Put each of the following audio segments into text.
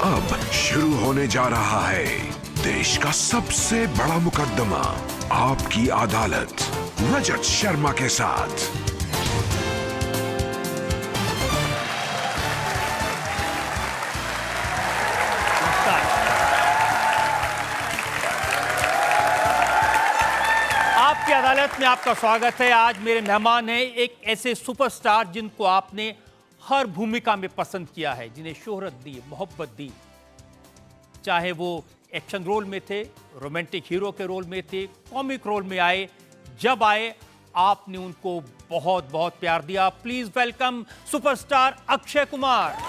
अब शुरू होने जा रहा है देश का सबसे बड़ा मुकदमा, आपकी अदालत, रजत शर्मा के साथ। आपकी अदालत में आपका स्वागत है। आज मेरे मेहमान हैं एक ऐसे सुपरस्टार जिनको आपने हर भूमिका में पसंद किया है, जिन्हें शोहरत दी, मोहब्बत दी। चाहे वो एक्शन रोल में थे, रोमांटिक हीरो के रोल में थे, कॉमिक रोल में आए, जब आए आपने उनको बहुत बहुत प्यार दिया। Please welcome superstar Akshay Kumar.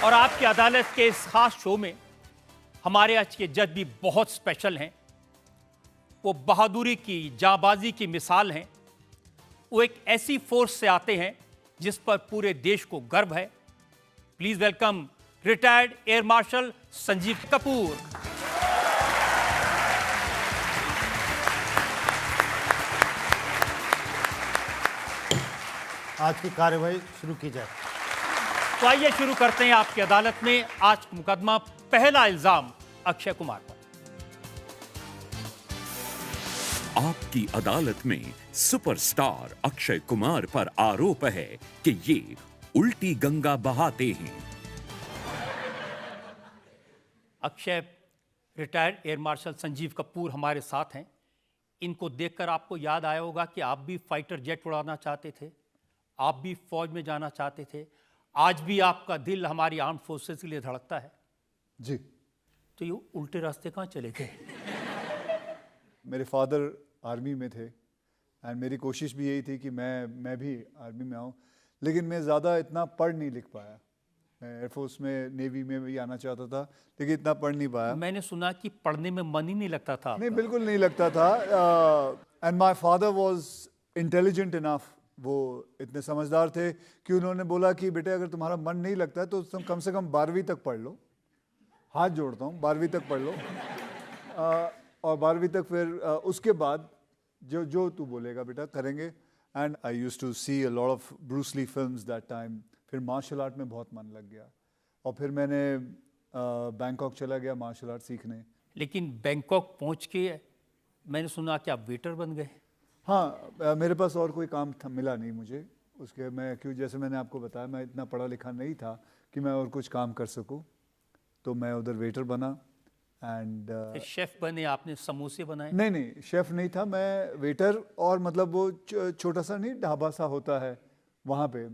और आपकी अदालत के इस खास शो में हमारे आज के जज भी बहुत स्पेशल हैं। वो बहादुरी की, जांबाजी की मिसाल हैं। वो एक ऐसी फोर्स से आते हैं जिस पर पूरे देश को गर्व है। Please welcome retired air marshal Sanjeev Kapoor. आज की कार्यवाही शुरू की जाए। तो आइए शुरू करते हैं आपकी अदालत में आज मुकदमा। पहला इल्जाम अक्षय कुमार पर। आपकी अदालत में सुपरस्टार अक्षय कुमार पर आरोप है कि ये उल्टी गंगा बहाते हैं। Akshay, retired air marshal Sanjeev Kapoor हमारे साथ हैं। इनको देखकर आपको याद आया होगा कि आप भी फाइटर जेट उड़ाना चाहते थे, आप भी फौज में जाना चाहते थे। आज भी आपका दिल हमारी आर्म्ड फोर्सेस के लिए धड़कता है जी। तो ये उल्टे रास्ते कहाँ चले गए? मेरे फादर आर्मी में थे एंड मेरी कोशिश भी यही थी कि मैं भी आर्मी में आऊँ, लेकिन मैं ज़्यादा इतना पढ़ नहीं लिख पाया। मैं एयरफोर्स में, नेवी में भी आना चाहता था, लेकिन इतना पढ़ नहीं पाया। मैंने सुना कि पढ़ने में मन ही नहीं लगता था। नहीं, बिल्कुल नहीं लगता था। And my father was intelligent enough, वो इतने समझदार थे कि उन्होंने बोला कि बेटे अगर तुम्हारा मन नहीं लगता है तो तुम कम से कम 12वीं तक पढ़ लो। हाथ जोड़ता हूँ, 12वीं तक पढ़ लो। और 12वीं तक फिर उसके बाद जो तू बोलेगा बेटा करेंगे। And I used to see a lot of Bruce Lee films that time. फिर मार्शल आर्ट में बहुत मन लग गया और फिर मैंने बैंकॉक चला गया मार्शल आर्ट सीखने। लेकिन बैंकॉक पहुंच के मैंने सुना कि आप वेटर बन गए। हाँ, मेरे पास और कोई काम मिला नहीं मुझे उसके। मैं क्यों, जैसे मैंने आपको बताया, मैं इतना पढ़ा लिखा नहीं था कि मैं और कुछ काम कर सकूं, तो मैं उधर वेटर बना। एंड शेफ बने आपने, समोसे बनाए? नहीं, शेफ नहीं था मैं, वेटर। और मतलब वो छोटा सा नहीं, ढाबा सा होता है वहाँ पे,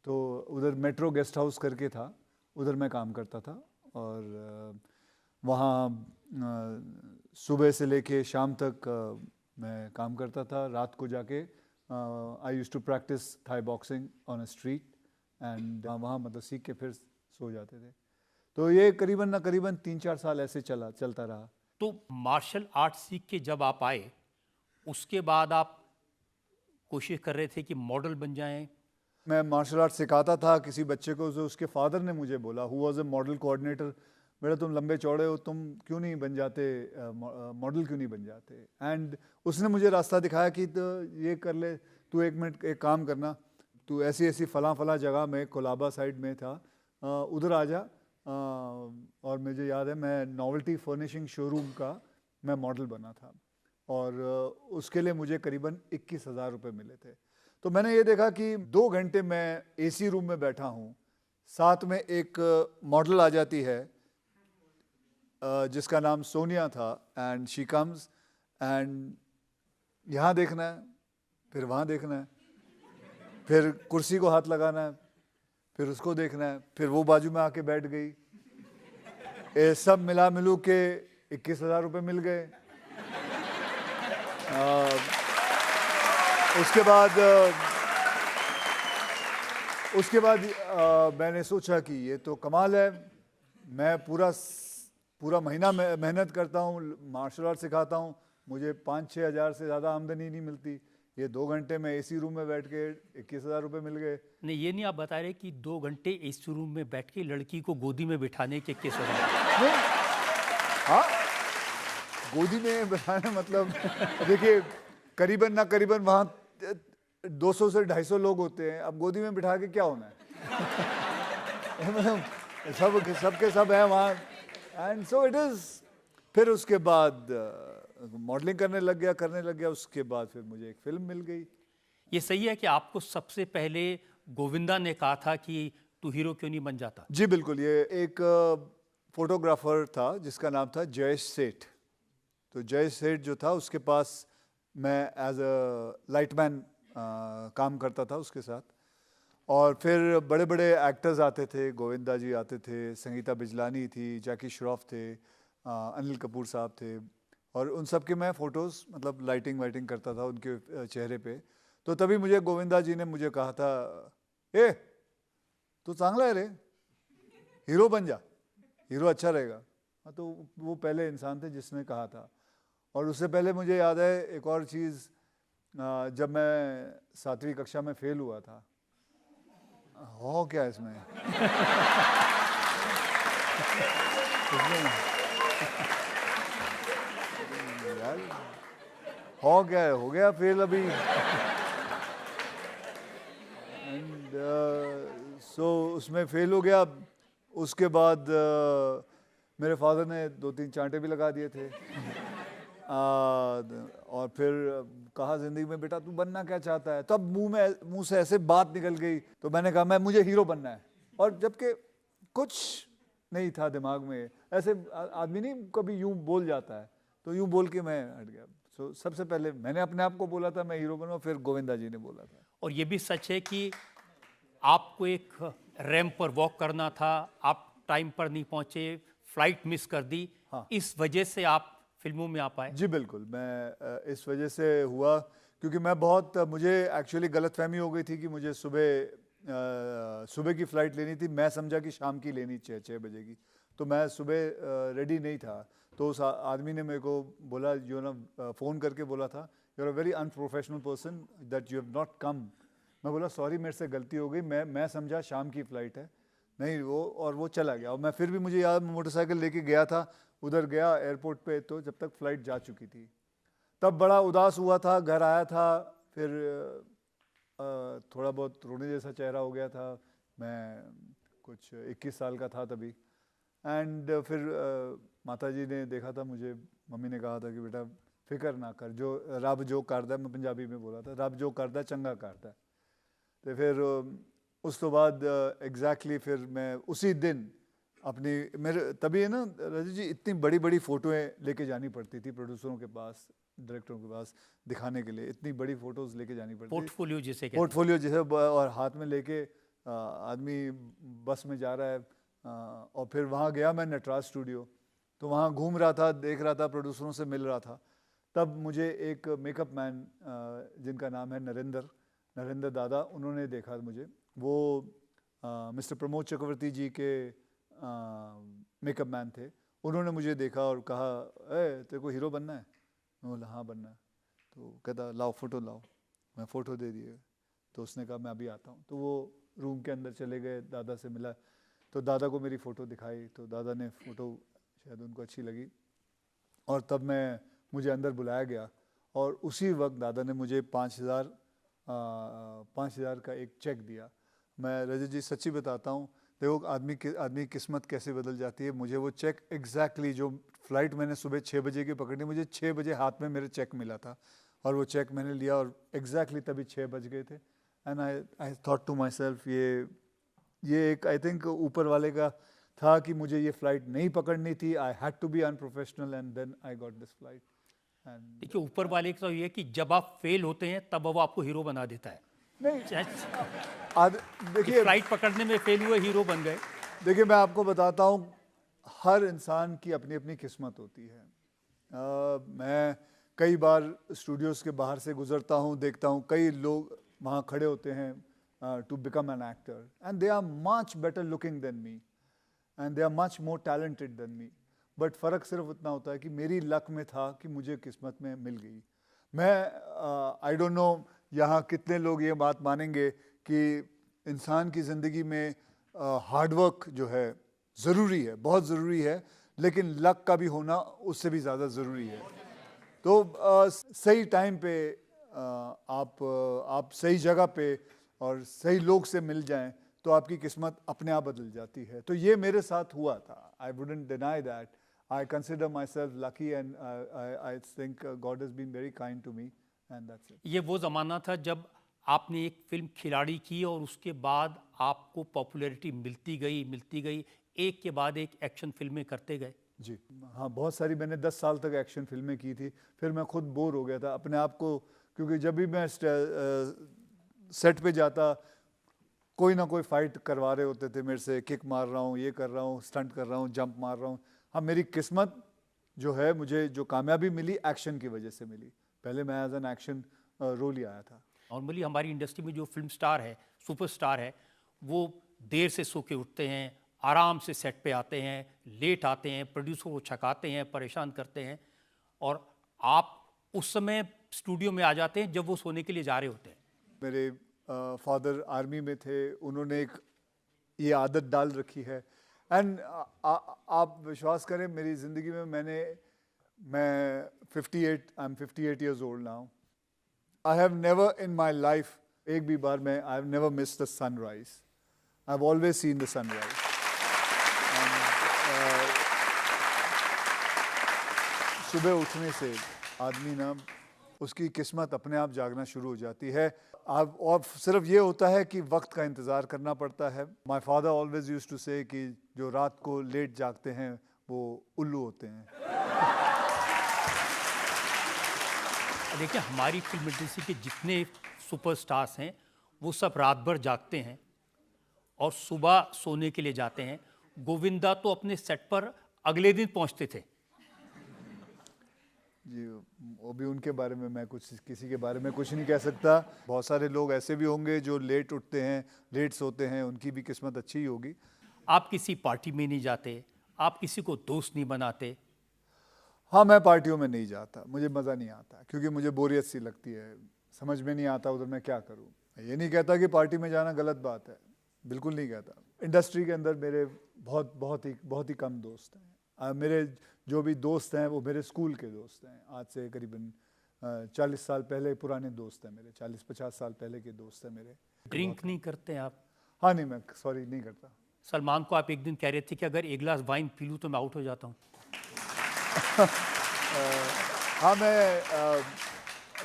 तो उधर मेट्रो गेस्ट हाउस करके था, उधर मैं काम करता था। और वहाँ सुबह से लेके शाम तक मैं काम करता था। रात को जाके I used to practise Thai boxing on a street and वहाँ मतलब सीख के फिर सो जाते थे। तो ये करीबन 3-4 साल ऐसे चलता रहा। तो मार्शल आर्ट सीख के जब आप आए, उसके बाद आप कोशिश कर रहे थे कि मॉडल बन जाएं। मैं मार्शल आर्ट सिखाता था किसी बच्चे को, जो उसके फादर ने मुझे बोला, who was a model coordinator, बेटा तुम लंबे चौड़े हो, तुम क्यों नहीं बन जाते, मॉडल क्यों नहीं बन जाते। एंड उसने मुझे रास्ता दिखाया कि तो ये कर ले, तू एक मिनट एक काम करना, तू ऐसी फला जगह में, कोलाबा साइड में था, उधर आ जा। और मुझे याद है मैं नॉवेल्टी फर्निशिंग शोरूम का मैं मॉडल बना था और उसके लिए मुझे करीबन 21,000 रुपये मिले थे। तो मैंने ये देखा कि 2 घंटे मैं AC रूम में बैठा हूँ, साथ में एक मॉडल आ जाती है जिसका नाम सोनिया था। एंड शी कम्स एंड यहाँ देखना है, फिर वहाँ देखना है, फिर कुर्सी को हाथ लगाना है, फिर उसको देखना है, फिर वो बाजू में आके बैठ गई। ये सब मिलू के 21,000 रुपये मिल गए। उसके बाद मैंने सोचा कि ये तो कमाल है। मैं पूरा महीना मेहनत करता हूँ, मार्शल आर्ट सिखाता हूँ, मुझे 5-6 हज़ार से ज़्यादा आमदनी नहीं मिलती। ये 2 घंटे में एसी रूम में बैठ के 21,000 रुपये मिल गए। नहीं, ये नहीं आप बता रहे कि 2 घंटे इस रूम में बैठ के लड़की को गोदी में बिठाने के किस नहीं, हाँ, गोदी में बैठाना मतलब देखिए करीबन ना करीबन वहाँ 200 से 250 लोग होते हैं, अब गोदी में बिठा के क्या होना है मतलब सबके सब है वहाँ। And so it is. फिर उसके बाद मॉडलिंग करने लग गया। उसके बाद फिर मुझे एक फिल्म मिल गई। ये सही है कि आपको सबसे पहले गोविंदा ने कहा था कि तू हीरो क्यों नहीं बन जाता? जी बिल्कुल। ये एक फोटोग्राफर था जिसका नाम था जयेश सेठ। तो जयेश सेठ जो था उसके पास मैं एज अ लाइटमैन काम करता था उसके साथ। और फिर बड़े बड़े एक्टर्स आते थे, गोविंदा जी आते थे, संगीता बिजलानी थी, जैकी श्रॉफ थे, अनिल कपूर साहब थे, और उन सब के मैं फ़ोटोज़ मतलब लाइटिंग वाइटिंग करता था उनके चेहरे पे। तो तभी मुझे गोविंदा जी ने मुझे कहा था, ए तू चांगला है रे, हीरो बन जा, हीरो अच्छा रहेगा। हाँ, तो वो पहले इंसान थे जिसने कहा था। और उससे पहले मुझे याद है एक और चीज़, जब मैं 7वीं कक्षा में फेल हुआ था। हो क्या इसमें यार हो क्या है, हो गया फेल अभी। एंड सो उसमें फेल हो गया। उसके बाद मेरे फादर ने 2-3 चांटे भी लगा दिए थे। और फिर कहा जिंदगी में बेटा तू बनना क्या चाहता है। तब मुंह से ऐसे बात निकल गई, तो मैंने कहा मुझे हीरो बनना है। और जबकि कुछ नहीं था दिमाग में, ऐसे आदमी नहीं कभी यूं बोल जाता है, तो यूं बोल के मैं हट गया। सो सबसे पहले मैंने अपने आप को बोला था मैं हीरो बनूंगा, फिर गोविंदा जी ने बोला था। और ये भी सच है कि आपको एक रैंप पर वॉक करना था, आप टाइम पर नहीं पहुंचे, फ्लाइट मिस कर दी। हाँ। इस वजह से आप फिल्मों में आ पाए? जी बिल्कुल। मैं इस वजह से हुआ क्योंकि मैं बहुत मुझे एक्चुअली गलतफहमी हो गई थी कि मुझे सुबह की फ़्लाइट लेनी थी। मैं समझा कि शाम की लेनी 6 बजे की, तो मैं सुबह रेडी नहीं था। तो उस आदमी ने मेरे को बोला, जो ना फ़ोन करके बोला था, you are a very unprofessional person that you have not come. मैं बोला सॉरी मेरे से गलती हो गई, मैं समझा शाम की फ़्लाइट है, नहीं वो, और वो चला गया। और मैं फिर भी मुझे याद मोटरसाइकिल लेके गया था, उधर गया एयरपोर्ट पे, तो जब तक फ़्लाइट जा चुकी थी तब बड़ा उदास हुआ था। घर आया था, फिर थोड़ा बहुत रोने जैसा चेहरा हो गया था। मैं कुछ 21 साल का था तभी। एंड फिर माताजी ने देखा था मुझे, मम्मी ने कहा था कि बेटा फिक्र ना कर, जो रब जो करदा, मैं पंजाबी में बोला था, रब जो करदा चंगा करदा। तो फिर उस तो बाद एग्जैक्टली फिर मैं उसी दिन अपनी मेरे तभी है ना रजत जी, इतनी बड़ी बड़ी फ़ोटोएं लेके जानी पड़ती थी प्रोड्यूसरों के पास, डायरेक्टरों के पास दिखाने के लिए। इतनी बड़ी फ़ोटोज़ लेके जानी पड़ती थी, पोर्टफोलियो जिसे कहते हैं। पोर्टफोलियो जैसे, और हाथ में लेके आदमी बस में जा रहा है। और फिर वहाँ गया मैं नटराज स्टूडियो, तो वहाँ घूम रहा था, देख रहा था, प्रोड्यूसरों से मिल रहा था। तब मुझे एक मेकअप मैन जिनका नाम है नरेंद्र दादा, उन्होंने देखा मुझे। वो मिस्टर प्रमोद चक्रवर्ती जी के मेकअप मैन थे। उन्होंने मुझे देखा और कहा, ए तेरे को हीरो बनना है? मैं बोला हाँ बनना है। तो कहता लाओ फ़ोटो लाओ। मैं फ़ोटो दे दिए। तो उसने कहा मैं अभी आता हूँ। तो वो रूम के अंदर चले गए, दादा से मिला, तो दादा को मेरी फ़ोटो दिखाई, तो दादा ने फ़ोटो शायद उनको अच्छी लगी, और तब मुझे अंदर बुलाया गया। और उसी वक्त दादा ने मुझे 5,000 का एक चेक दिया। मैं रजत जी सच्ची बताता हूँ, देखो आदमी किस्मत कैसे बदल जाती है। मुझे वो चेक एग्जैक्टली जो फ़्लाइट मैंने सुबह 6 बजे की पकड़ी, मुझे 6 बजे हाथ में मेरे चेक मिला था, और वो चेक मैंने लिया, और एग्जैक्टली तभी 6 बज गए थे। And I thought to myself, ये एक आई थिंक ऊपर वाले का था कि मुझे ये फ़्लाइट नहीं पकड़नी थी। I had to be unprofessional and then I got this flight. देखिए ऊपर वाले का तो ये है कि जब आप फेल होते हैं तब वो आपको हीरो बना देता है। नहीं देखिए फ्लाइट पकड़ने में फेल हुए, हीरो बन गए। देखिए मैं आपको बताता हूँ, हर इंसान की अपनी अपनी किस्मत होती है। मैं कई बार स्टूडियोज़ के बाहर से गुजरता हूँ, देखता हूँ कई लोग वहाँ खड़े होते हैं to become an actor, and they are much better looking than me, and they are much more talented than me. But फ़र्क सिर्फ इतना होता है कि मेरी लक में था कि मुझे किस्मत में मिल गई। मैं आई डोंट नो यहाँ कितने लोग ये बात मानेंगे कि इंसान की ज़िंदगी में हार्डवर्क जो है ज़रूरी है, बहुत ज़रूरी है, लेकिन लक का भी होना उससे भी ज़्यादा ज़रूरी है। तो सही टाइम पे आप सही जगह पे और सही लोग से मिल जाएं तो आपकी किस्मत अपने आप बदल जाती है। तो ये मेरे साथ हुआ था। I wouldn't deny that. I consider myself lucky and I think God has been very kind to me and that's it. ये वो ज़माना था जब आपने एक फिल्म खिलाड़ी की और उसके बाद आपको पॉपुलैरिटी मिलती गई, एक के बाद एक एक्शन फिल्में करते गए। जी हाँ, बहुत सारी मैंने 10 साल तक एक्शन फिल्में की थी। फिर मैं खुद बोर हो गया था अपने आप को, क्योंकि जब भी मैं सेट पे जाता कोई ना कोई फाइट करवा रहे होते थे मेरे से, किक मार रहा हूँ, ये कर रहा हूँ, स्टंट कर रहा हूँ, जंप मार रहा हूँ। हाँ, मेरी किस्मत जो है, मुझे जो कामयाबी मिली एक्शन की वजह से मिली। पहले मैं एज एन एक्शन रोल ही आया था। नॉर्मली हमारी इंडस्ट्री में जो फिल्म स्टार है, सुपरस्टार है, वो देर से सो के उठते हैं, आराम से सेट पे आते हैं, लेट आते हैं, प्रोड्यूसर को छकाते हैं, परेशान करते हैं, और आप उस समय स्टूडियो में आ जाते हैं जब वो सोने के लिए जा रहे होते हैं। मेरे फादर आर्मी में थे, उन्होंने एक ये आदत डाल रखी है। एंड आप विश्वास करें, मेरी ज़िंदगी में मैं 58 I am 58 years old now. I have never in my life एक भी बार मैं I have never missed the sunrise. I have always seen the sunrise. सुबह उठने से आदमी ना, उसकी किस्मत अपने आप जागना शुरू हो जाती है। अब और सिर्फ ये होता है कि वक्त का इंतज़ार करना पड़ता है। My father always used to say कि जो रात को लेट जागते हैं वो उल्लू होते हैं। देखिए, हमारी फिल्म इंडस्ट्री के जितने सुपरस्टार्स हैं वो सब रात भर जागते हैं और सुबह सोने के लिए जाते हैं। गोविंदा तो अपने सेट पर अगले दिन पहुंचते थे। जी, वो भी उनके बारे में मैं किसी के बारे में कुछ नहीं कह सकता। बहुत सारे लोग ऐसे भी होंगे जो लेट उठते हैं, लेट सोते हैं, उनकी भी किस्मत अच्छी ही होगी। आप किसी पार्टी में नहीं जाते, आप किसी को दोस्त नहीं बनाते। हाँ, मैं पार्टियों में नहीं जाता, मुझे मज़ा नहीं आता, क्योंकि मुझे बोरियत सी लगती है, समझ में नहीं आता उधर मैं क्या करूँ। ये नहीं कहता कि पार्टी में जाना गलत बात है, बिल्कुल नहीं कहता। इंडस्ट्री के अंदर मेरे बहुत ही कम दोस्त हैं। मेरे जो भी दोस्त हैं वो मेरे स्कूल के दोस्त हैं। आज से करीबन 40 साल पहले पुराने दोस्त हैं मेरे, 40-50 साल पहले के दोस्त हैं मेरे। ड्रिंक नहीं करते आप? हाँ, नहीं, मैं सॉरी नहीं करता। सलमान को आप एक दिन कह रहे थे कि अगर एक गिलास वाइन पी लूँ तो मैं आउट हो जाता हूँ। हाँ,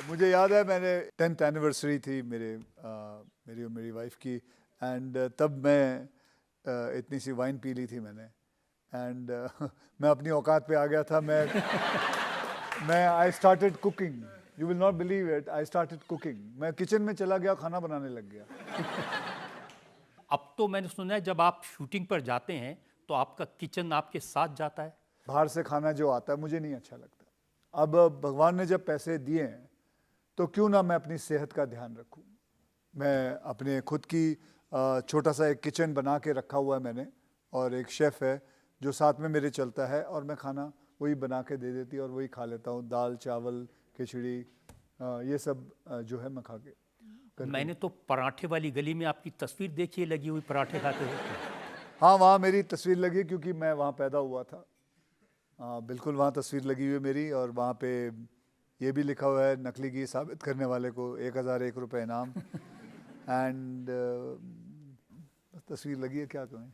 मुझे याद है, मैंने 10th एनिवर्सरी थी मेरी और मेरी वाइफ की, एंड तब मैं इतनी सी वाइन पी ली थी मैंने, एंड मैं अपनी औकात पे आ गया था। मैं I started cooking, you will not believe it, I started cooking. मैं किचन में चला गया, खाना बनाने लग गया। अब तो मैंने सुना है जब आप शूटिंग पर जाते हैं तो आपका किचन आपके साथ जाता है। बाहर से खाना जो आता है मुझे नहीं अच्छा लगता। अब भगवान ने जब पैसे दिए हैं तो क्यों ना मैं अपनी सेहत का ध्यान रखूं। मैं अपने खुद की छोटा सा एक किचन बना के रखा हुआ है मैंने, और एक शेफ़ है जो साथ में मेरे चलता है, और मैं खाना वही बना के दे देती है और वही खा लेता हूँ। दाल चावल खिचड़ी ये सब जो है मैं खा के। मैंने तो पराठे वाली गली में आपकी तस्वीर देखी है लगी हुई पराठे खाते हुए। हाँ, वहाँ मेरी तस्वीर लगी क्योंकि मैं वहाँ पैदा हुआ था। बिल्कुल वहाँ तस्वीर लगी हुई है मेरी, और वहाँ पे ये भी लिखा हुआ है, नकली घी साबित करने वाले को 1001 रुपये इनाम। एंड तस्वीर लगी है, क्या कहें।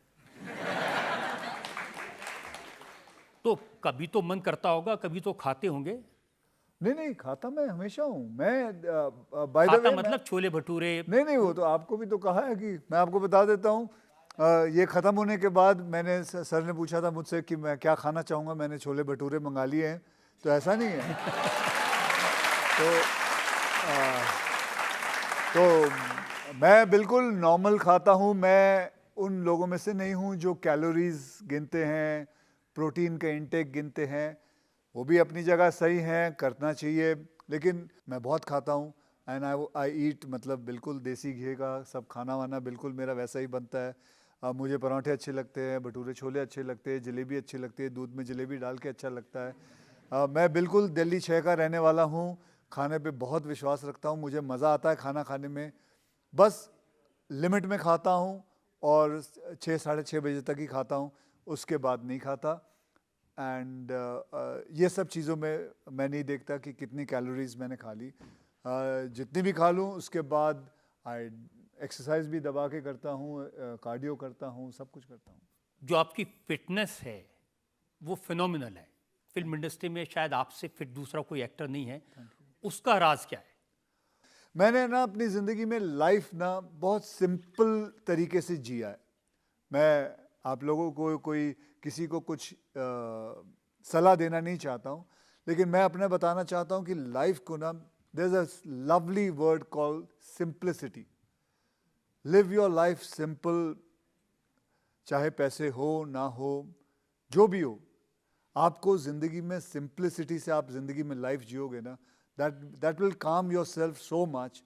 तो कभी तो मन करता होगा, कभी तो खाते होंगे। नहीं, खाता मैं हमेशा हूँ। मैं बाय द खाता वे, मतलब छोले भटूरे? नहीं, वो तो आपको भी तो कहा है कि मैं आपको बता देता हूँ। ये ख़त्म होने के बाद मैंने सर ने पूछा था मुझसे कि मैं क्या खाना चाहूँगा, मैंने छोले भटूरे मंगा लिए हैं, तो ऐसा नहीं है। तो मैं बिल्कुल नॉर्मल खाता हूँ। मैं उन लोगों में से नहीं हूँ जो कैलोरीज गिनते हैं, प्रोटीन का इंटेक गिनते हैं। वो भी अपनी जगह सही हैं, करना चाहिए, लेकिन मैं बहुत खाता हूँ। एंड आई ईट, मतलब बिल्कुल देसी घी का सब खाना वाना बिल्कुल मेरा वैसा ही बनता है। मुझे पराठे अच्छे लगते हैं, भटूरे छोले अच्छे लगते हैं, जलेबी अच्छी लगती है, दूध में जलेबी डाल के अच्छा लगता है। मैं बिल्कुल दिल्ली 6 का रहने वाला हूँ। खाने पे बहुत विश्वास रखता हूँ, मुझे मज़ा आता है खाना खाने में, बस लिमिट में खाता हूँ और 6 साढ़े 6 बजे तक ही खाता हूँ, उसके बाद नहीं खाता। एंड ये सब चीज़ों में मैं नहीं देखता कि कितनी कैलोरीज मैंने खा ली। जितनी भी खा लूँ उसके बाद आई एक्सरसाइज भी दबा के करता हूँ, कार्डियो करता हूँ, सब कुछ करता हूँ। जो आपकी फिटनेस है वो फिनोमिनल है। फिल्म इंडस्ट्री में शायद आपसे फिट दूसरा कोई एक्टर नहीं है, उसका राज क्या है? मैंने ना अपनी ज़िंदगी में लाइफ ना बहुत सिंपल तरीके से जिया है। मैं आप लोगों को किसी को कुछ सलाह देना नहीं चाहता हूँ, लेकिन मैं अपना बताना चाहता हूँ कि लाइफ को ना there is a lovely word called simplicity. Live your life simple, चाहे पैसे हो ना हो, जो भी हो, आपको ज़िंदगी में सिंप्लिसिटी से आप ज़िंदगी में लाइफ जियोगे ना, that will calm yourself so much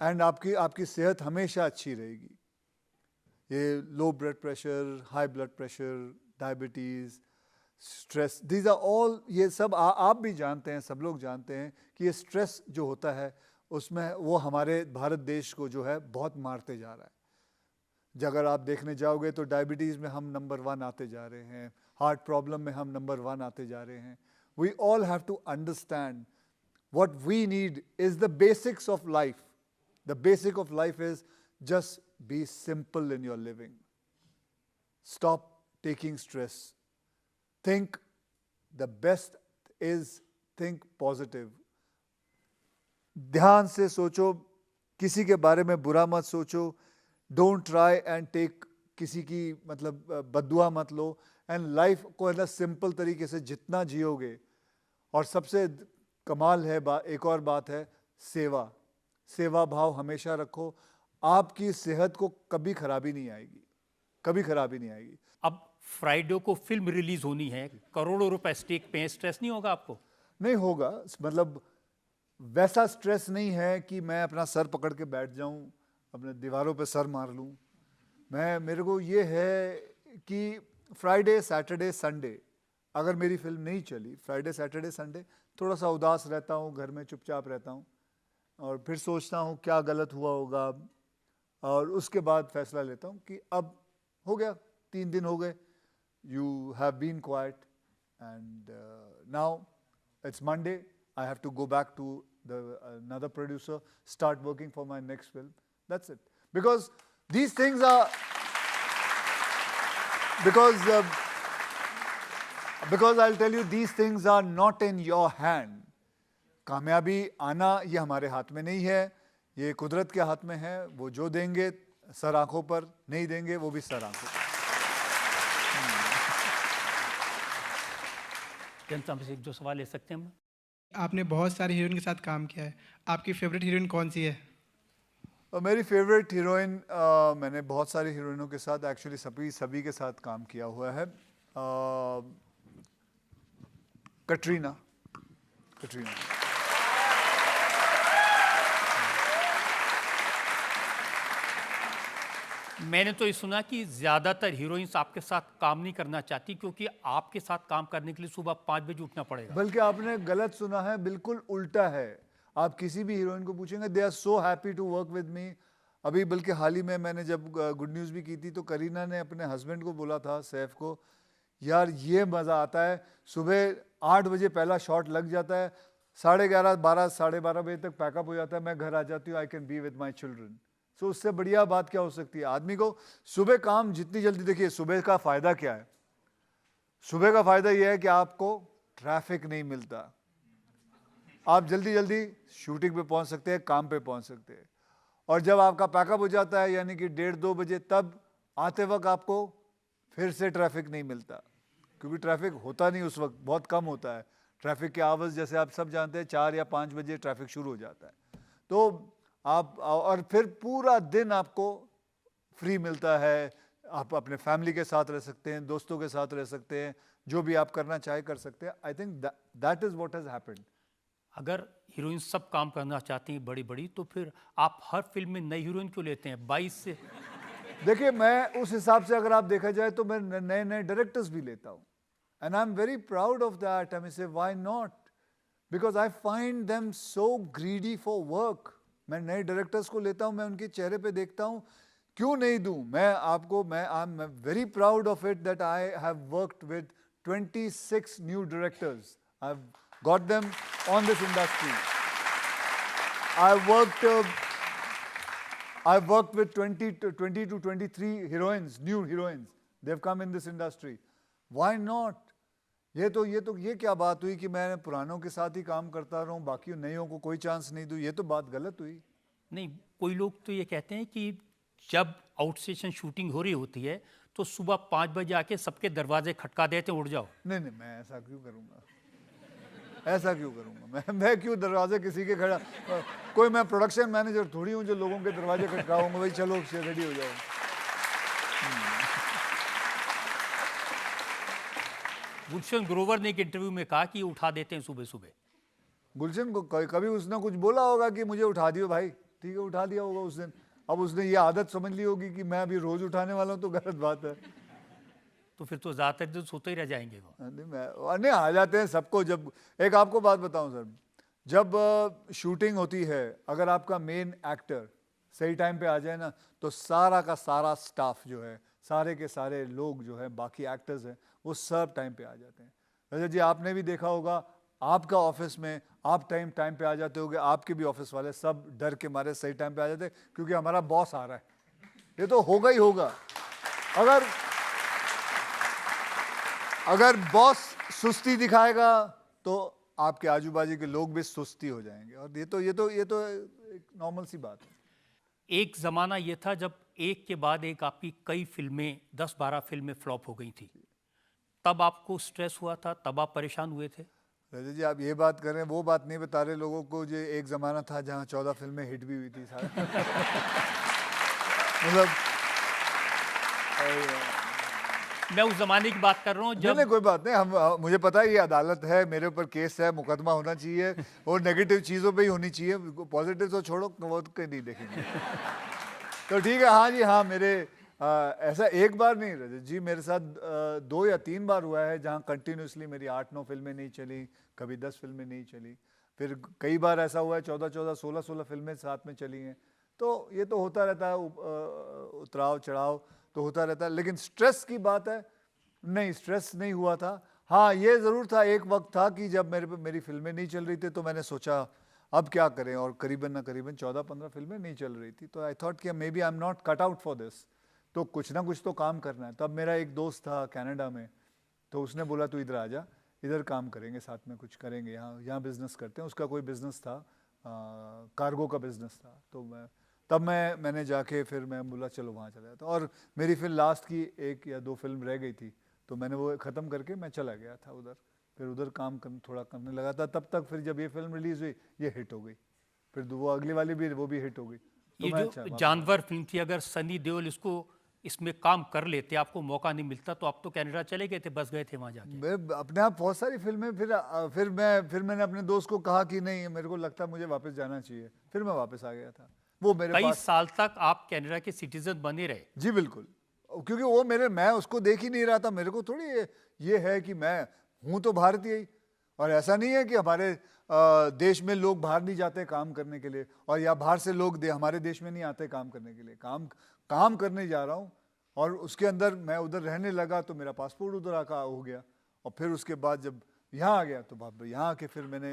and आपकी सेहत हमेशा अच्छी रहेगी। ये low blood pressure, high blood pressure, diabetes, stress, these are all, ये सब आप भी जानते हैं, सब लोग जानते हैं कि ये स्ट्रेस जो होता है उसमें वो हमारे भारत देश को जो है बहुत मारते जा रहा है। अगर आप देखने जाओगे तो डायबिटीज़ में हम नंबर 1 आते जा रहे हैं, हार्ट प्रॉब्लम में हम नंबर 1 आते जा रहे हैं। We all have to understand what we need is the basics of life. The basic of life is just be simple in your living. Stop taking stress. Think the best is think positive. ध्यान से सोचो, किसी के बारे में बुरा मत सोचो. Don't try and take किसी की मतलब बद्दुआ मत लो. And life को है ना सिंपल तरीके से जितना जियोगे, और सबसे कमाल है एक और बात है सेवा भाव हमेशा रखो, आपकी सेहत को कभी खराबी नहीं आएगी, कभी खराबी नहीं आएगी। अब फ्राइडे को फिल्म रिलीज होनी है, करोड़ों रुपए स्टेक पे, स्ट्रेस नहीं होगा आपको? नहीं होगा, मतलब वैसा स्ट्रेस नहीं है कि मैं अपना सर पकड़ के बैठ जाऊं, अपने दीवारों पे सर मार लूं। मेरे को ये है कि फ्राइडे सैटरडे संडे अगर मेरी फिल्म नहीं चली, फ्राइडे सैटरडे संडे थोड़ा सा उदास रहता हूँ, घर में चुपचाप रहता हूँ और फिर सोचता हूँ क्या गलत हुआ होगा, और उसके बाद फैसला लेता हूँ कि अब हो गया, 3 दिन हो गए, you have been quiet and now it's Monday, I have to go back to another producer, start working for my next film. That's it. Because these things are because I'll tell you, these things are not in your hand. कामयाबी आना ये हमारे हाथ में नहीं है, ये कुदरत के हाथ में है। वो जो देंगे सर आंखों पर, नहीं देंगे वो भी सर आंखों पर। जनता से एक दो सवाल ले सकते हैं हम? आपने बहुत सारी हीरोइन के साथ काम किया है, आपकी फेवरेट हीरोइन कौन सी है? मेरी फेवरेट हीरोइन, मैंने बहुत सारी हीरोइनों के साथ एक्चुअली सभी के साथ काम किया हुआ है। कटरीना। मैंने तो ये सुना कि ज़्यादातर हीरोइंस आपके साथ काम नहीं करना चाहती क्योंकि आपके साथ काम करने के लिए सुबह 5 बजे उठना पड़ेगा। बल्कि आपने गलत सुना है, बिल्कुल उल्टा है। आप किसी भी हीरोइन को पूछेंगे, they are so happy to work with me. अभी बल्कि हाल ही में मैंने जब गुड न्यूज़ भी की थी तो करीना ने अपने हस्बैंड को बोला था, सैफ को, यार ये मज़ा आता है, सुबह 8 बजे पहला शॉट लग जाता है, 11:30 12 साढ़े 12 बजे तक पैकअप हो जाता है, मैं घर आ जाती हूँ, I can be with my children. So उससे बढ़िया बात क्या हो सकती है? आदमी को सुबह काम जितनी जल्दी, देखिए सुबह का फ़ायदा क्या है? सुबह का फ़ायदा यह है कि आपको ट्रैफिक नहीं मिलता, आप जल्दी जल्दी शूटिंग पे पहुंच सकते हैं, काम पे पहुंच सकते हैं। और जब आपका पैकअप हो जाता है यानी कि 1:30-2 बजे, तब आते वक्त आपको फिर से ट्रैफिक नहीं मिलता, क्योंकि ट्रैफिक होता नहीं उस वक्त, बहुत कम होता है। ट्रैफिक के आवर्स जैसे आप सब जानते हैं 4 या 5 बजे ट्रैफिक शुरू हो जाता है, तो आप, और फिर पूरा दिन आपको फ्री मिलता है, आप अपने फैमिली के साथ रह सकते हैं, दोस्तों के साथ रह सकते हैं, जो भी आप करना चाहे कर सकते हैं। I think that is what has happened. अगर हीरोइन सब काम करना चाहती हैं बड़ी बड़ी, तो फिर आप हर फिल्म में नई हीरोइन क्यों लेते हैं? 22 से देखिए, मैं उस हिसाब से अगर आप देखा जाए तो मैं नए नए डायरेक्टर्स भी लेता हूँ, and I am very proud of that. I mean say why not, because I find them so greedy for work. मैं नए डायरेक्टर्स को लेता हूं, मैं उनके चेहरे पे देखता हूं, क्यों नहीं दूं मैं आपको. आई am very proud of it that I have worked with 26 new directors. I have got them on this industry. I've worked with 20 to 23 heroines, new heroines. They've come in this industry. Why not? ये क्या बात हुई कि मैं पुरानों के साथ ही काम करता रहूं, बाकी नयों को कोई चांस नहीं दूं. ये तो बात गलत हुई. नहीं, कोई लोग तो ये कहते हैं कि जब आउट स्टेशन शूटिंग हो रही होती है तो सुबह 5 बजे आके सबके दरवाजे खटका देते उठ जाओ. नहीं, मैं ऐसा क्यों करूंगा. ऐसा क्यों करूंगा मैं क्यों दरवाजे किसी के खड़ा. कोई मैं प्रोडक्शन मैनेजर थोड़ी हूँ जो लोगों के दरवाजे खटकाऊंगा. भाई चलो रेडी हो जाओ. गुलशन ग्रोवर ने एक इंटरव्यू में कहा कि उठा देते हैं सुबह सुबह. गुलशन को कभी उसने कुछ बोला होगा कि मुझे उठा दियो भाई. ठीक है, उठा दिया होगा उस दिन. अब उसने ये आदत समझ ली होगी कि मैं अभी रोज उठाने वाला हूँ, तो गलत बात है. तो फिर तो ज्यादातर दिन सोते ही रह जाएंगे वो. नहीं, आ जाते हैं सबको. जब एक आपको बात बताऊं सर, जब शूटिंग होती है, अगर आपका मेन एक्टर सही टाइम पे आ जाए ना, तो सारा का सारा स्टाफ जो है, सारे के सारे लोग जो है, बाकी एक्टर्स हैं, वो सब टाइम पे आ जाते हैं. रजत जी, आपने भी देखा होगा, आपका ऑफिस में आप टाइम पे आ जाते होगे, आपके भी ऑफिस वाले सब डर के मारे सही टाइम पे आ जाते हैं, क्योंकि हमारा बॉस आ रहा है. ये तो होगा ही होगा. अगर बॉस सुस्ती दिखाएगा तो आपके आजू बाजू के लोग भी सुस्ती हो जाएंगे. और ये तो एक नॉर्मल सी बात है. एक जमाना ये था जब एक के बाद एक आपकी कई फिल्में 10-12 फिल्में फ्लॉप हो गई थी. तब आपको स्ट्रेस हुआ था, तब आप परेशान हुए थे? रजत जी, आप ये बात कर रहे हैं, वो बात नहीं बता रहे लोगों को जो एक जमाना था जहां 14 फिल्में हिट भी हुई थी. मतलब मैं उस जमाने की बात कर रहा हूँ जब. नहीं, कोई बात नहीं. मुझे पता है ये अदालत है, मेरे ऊपर केस है, मुकदमा होना चाहिए, और नेगेटिव चीज़ों पे ही होनी चाहिए. पॉजिटिव तो छोड़ो, वो तो कहीं नहीं देखेंगे. तो ठीक है. हाँ जी, हाँ, मेरे ऐसा एक बार नहीं रजत जी, मेरे साथ 2 या 3 बार हुआ है जहाँ कंटिन्यूसली मेरी 8-9 फिल्में नहीं चली, कभी 10 फिल्में नहीं चली. फिर कई बार ऐसा हुआ है 14-14, 16-16 फिल्में साथ में चली हैं. तो ये तो होता रहता है, उतराव चढ़ाव तो होता रहता है. लेकिन स्ट्रेस की बात है, नहीं, स्ट्रेस नहीं हुआ था. हाँ, ये ज़रूर था, एक वक्त था कि जब मेरी फिल्में नहीं चल रही थी, तो मैंने सोचा अब क्या करें, और करीबन 14-15 फिल्में नहीं चल रही थी. तो आई थॉट कि maybe I am not cut out for this, तो कुछ ना कुछ तो काम करना है. तब मेरा एक दोस्त था कनाडा में, तो उसने बोला तू इधर आ जा, इधर काम करेंगे, साथ में कुछ करेंगे, यहाँ बिजनेस करते हैं. उसका कोई बिजनेस था, कार्गो का बिजनेस था. तो मैंने जाके फिर मैं बोला चलो वहाँ चला जाता. और मेरी फिर लास्ट की 1 या 2 फिल्म रह गई थी, तो मैंने वो ख़त्म करके मैं चला गया था उधर. फिर उधर काम थोड़ा करने लगा था. तब तक फिर जब ये फिल्म रिलीज़ हुई, ये हिट हो गई. फिर वो अगली वाली भी, वो भी हिट हो गई. ये जो जानवर फिल्म थी, अगर सनी देओल इसमें काम कर लेते, आपको मौका नहीं मिलता, तो आप तो कनाडा चले गए थे, बस गए थे वहाँ जाके. अपने आप बहुत सारी फिल्में. फिर मैंने अपने दोस्त को कहा कि नहीं, मेरे को लगता मुझे वापस जाना चाहिए. फिर मैं वापस आ गया था. वो मेरे कई साल तक आप कनाडा के सिटीजन बने रहे. जी बिल्कुल, क्योंकि वो मैं उसको देख ही नहीं रहा था. मेरे को थोड़ी ये है कि मैं हूँ तो भारतीय ही, और ऐसा नहीं है कि हमारे देश में लोग बाहर नहीं जाते काम करने के लिए, और या बाहर से लोग हमारे देश में नहीं आते काम करने के लिए. काम करने जा रहा हूँ, और उसके अंदर मैं उधर रहने लगा, तो मेरा पासपोर्ट उधर आका हो गया. और फिर उसके बाद जब यहाँ आ गया, तो यहाँ आके फिर मैंने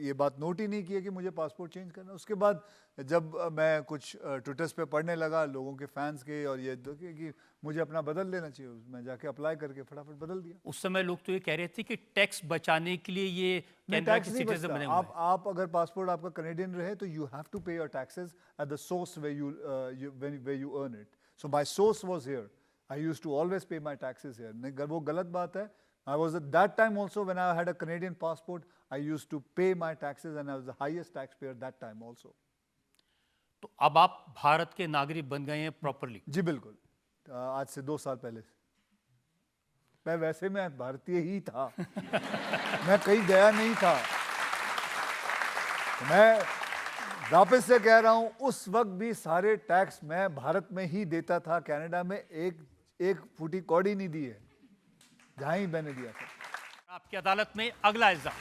ये बात नोट ही नहीं की कि मुझे पासपोर्ट चेंज करना. उसके बाद जब मैं कुछ ट्विटर्स पे पढ़ने लगा लोगों के फैंस के, और ये कि मुझे अपना बदल लेना चाहिए, मैं जाके अप्लाई करके फटाफट बदल दिया. उस समय लोग तो ये कह रहे थे कि टैक्स बचाने के लिए ये कनाडा के सिटीजन बने हुए हैं. आप अगर पासपोर्ट आपका कनेडियन रहे, तो you have to pay your taxes at the source where you earn it. So my source was here. I used to always pay my taxes here. वो गलत बात है. I was at that time also, when I had a Canadian passport, I used to pay my taxes, and I was the highest taxpayer that time also. तो अब आप भारत के नागरिक बन गए हैं प्रॉपरली? जी बिल्कुल, आज से 2 साल पहले. मैं वैसे मैं भारतीय ही था. मैं कहीं गया नहीं था. मैं वापस से कह रहा हूं, उस वक्त भी सारे टैक्स मैं भारत में ही देता था. कनाडा में एक फूटी कौड़ी नहीं दी है, जहां ही मैंने दिया था. आपकी अदालत में अगला इल्जाम.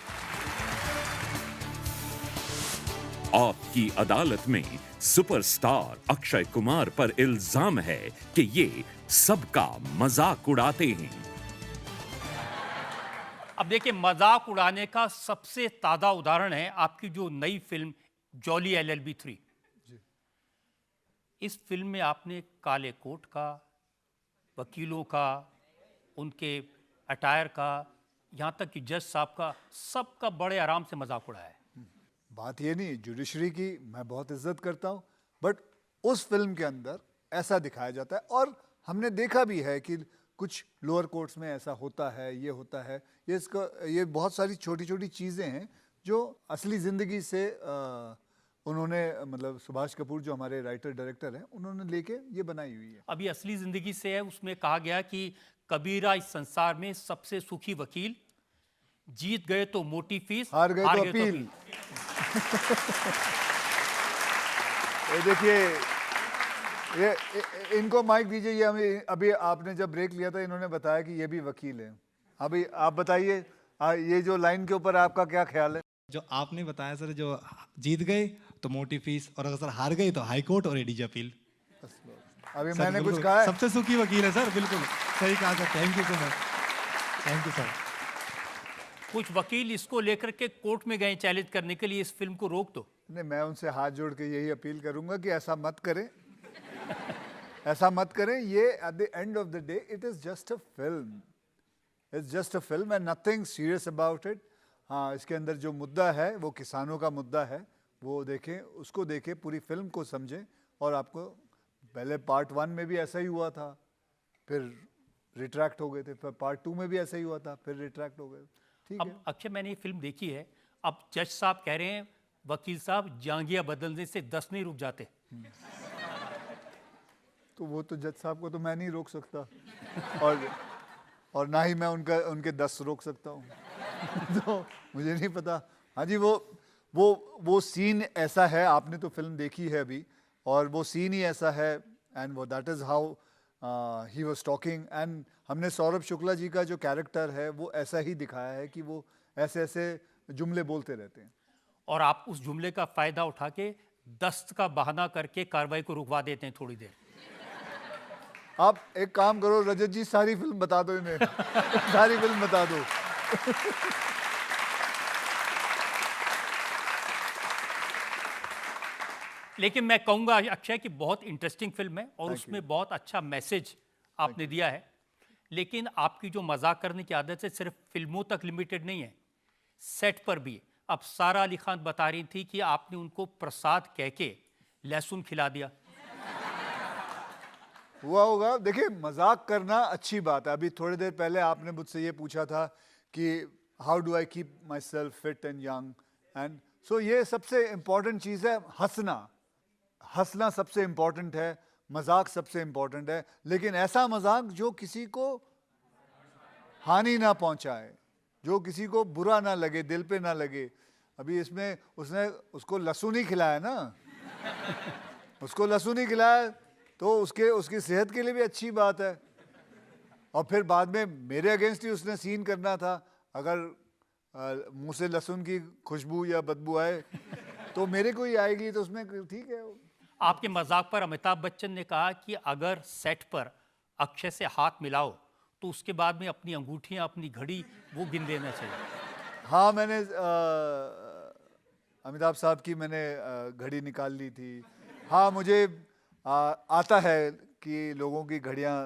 आपकी अदालत में सुपरस्टार अक्षय कुमार पर इल्जाम है कि ये सबका मजाक उड़ाते हैं। अब देखिए, मजाक उड़ाने का सबसे ताजा उदाहरण है आपकी जो नई फिल्म जॉली LLB 3। इस फिल्म में आपने काले कोट का, वकीलों का, उनके अटायर का, यहाँ तक कि जज साहब का, सबका बड़े आराम से मजाक उड़ाया है। बात ये नहीं, जुडिशरी की मैं बहुत इज्जत करता हूँ, बट उस फिल्म के अंदर ऐसा दिखाया जाता है। और हमने देखा भी है कि कुछ लोअर कोर्ट्स में ऐसा होता है, ये होता है, ये बहुत सारी छोटी छोटी चीज़ें हैं जो असली ज़िंदगी से उन्होंने, मतलब सुभाष कपूर जो हमारे राइटर डायरेक्टर हैं, उन्होंने लेके ये बनाई हुई है। अभी असली जिंदगी से है, उसमें कहा गया कि कबीरा इस संसार में सबसे सुखी वकील, जीत गए तो मोटी फीस, हार गए तो अपील। ये देखिए, ये इनको माइक दीजिए। ये हमें अभी आपने जब ब्रेक लिया था, इन्होंने बताया कि ये भी वकील हैं। अभी आप बताइए, ये जो लाइन के ऊपर आपका क्या ख्याल है? जो आपने बताया सर, जो जीत गए तो मोटी फीस, और अगर सर हार गए तो हाई कोर्ट और एडीजे अपील। अभी सर, मैंने कुछ बिल्कुल कहा है? सबसे सुखी वकील है सर, बिल्कुल सही कहा sir. Thank you so much, thank you sir. कुछ वकील इसको लेकर के कोर्ट में गए चैलेंज करने के लिए, इस फिल्म को रोक दो। नहीं, मैं उनसे हाथ जोड़ के यही अपील करूंगा कि ऐसा मत करें, ऐसा मत करें। ये at the end of the day it is just a film, it's just a film and nothing serious about it. हाँ, इसके अंदर जो मुद्दा है वो किसानों का मुद्दा है, वो देखें, उसको देखें, पूरी फिल्म को समझें। और आपको पहले पार्ट 1 में भी ऐसा ही हुआ था, फिर रिट्रैक्ट हो गए थे, फिर पार्ट 2 में भी ऐसा ही हुआ था, फिर रिट्रैक्ट हो गए। ठीक है। अब अक्षय, मैंने ये फिल्म देखी है। अब जज साहब कह रहे हैं, वकील साहब जांघिया बदलने से 10 नहीं रुक जाते। तो वो तो जज साहब को तो मैं नहीं रोक सकता, और ना ही मैं उनके 10 रोक सकता हूँ। तो मुझे नहीं पता। हाँ जी, वो सीन ऐसा है, आपने तो फिल्म देखी है अभी, और वो सीन ही ऐसा है, एंड वो that is how he was talking. And हमने सौरभ शुक्ला जी का जो कैरेक्टर है वो ऐसा ही दिखाया है कि वो ऐसे ऐसे जुमले बोलते रहते हैं, और आप उस जुमले का फायदा उठा के दस्त का बहाना करके कार्रवाई को रुकवा देते हैं थोड़ी देर। आप एक काम करो रजत जी, सारी फिल्म बता दो इन्हें। सारी फिल्म बता दो। लेकिन मैं कहूंगा अक्षय कि बहुत इंटरेस्टिंग फिल्म है, और उसमें बहुत अच्छा मैसेज आपने दिया है। लेकिन आपकी जो मजाक करने की आदत है सिर्फ फिल्मों तक लिमिटेड नहीं है, सेट पर भी। अब सारा अली खान बता रही थी कि आपने उनको प्रसाद कह के लहसुन खिला दिया। हुआ होगा। देखिए, मजाक करना अच्छी बात है। अभी थोड़ी देर पहले आपने मुझसे ये पूछा था कि how do I keep my self fit and young, and so ये सबसे इम्पॉर्टेंट चीज़ है। हंसना सबसे इम्पॉर्टेंट है, मजाक सबसे इम्पॉर्टेंट है, लेकिन ऐसा मजाक जो किसी को हानि ना पहुंचाए, जो किसी को बुरा ना लगे, दिल पे ना लगे। अभी इसमें उसको लहसुन ही खिलाया ना, उसको लहसुन ही खिलाया, तो उसकी सेहत के लिए भी अच्छी बात है। और फिर बाद में मेरे अगेंस्ट ही उसने सीन करना था। अगर मुंह से लहसुन की खुशबू या बदबू आए तो मेरे को ही आएगी, तो उसमें ठीक है। आपके मजाक पर अमिताभ बच्चन ने कहा कि अगर सेट पर अक्षय से हाथ मिलाओ तो उसके बाद में अपनी अंगूठियां, अपनी घड़ी वो गिन देना चाहिए। हाँ, मैंने अमिताभ साहब की मैंने घड़ी निकाल ली थी। हाँ, मुझे आता है कि लोगों की घड़ियाँ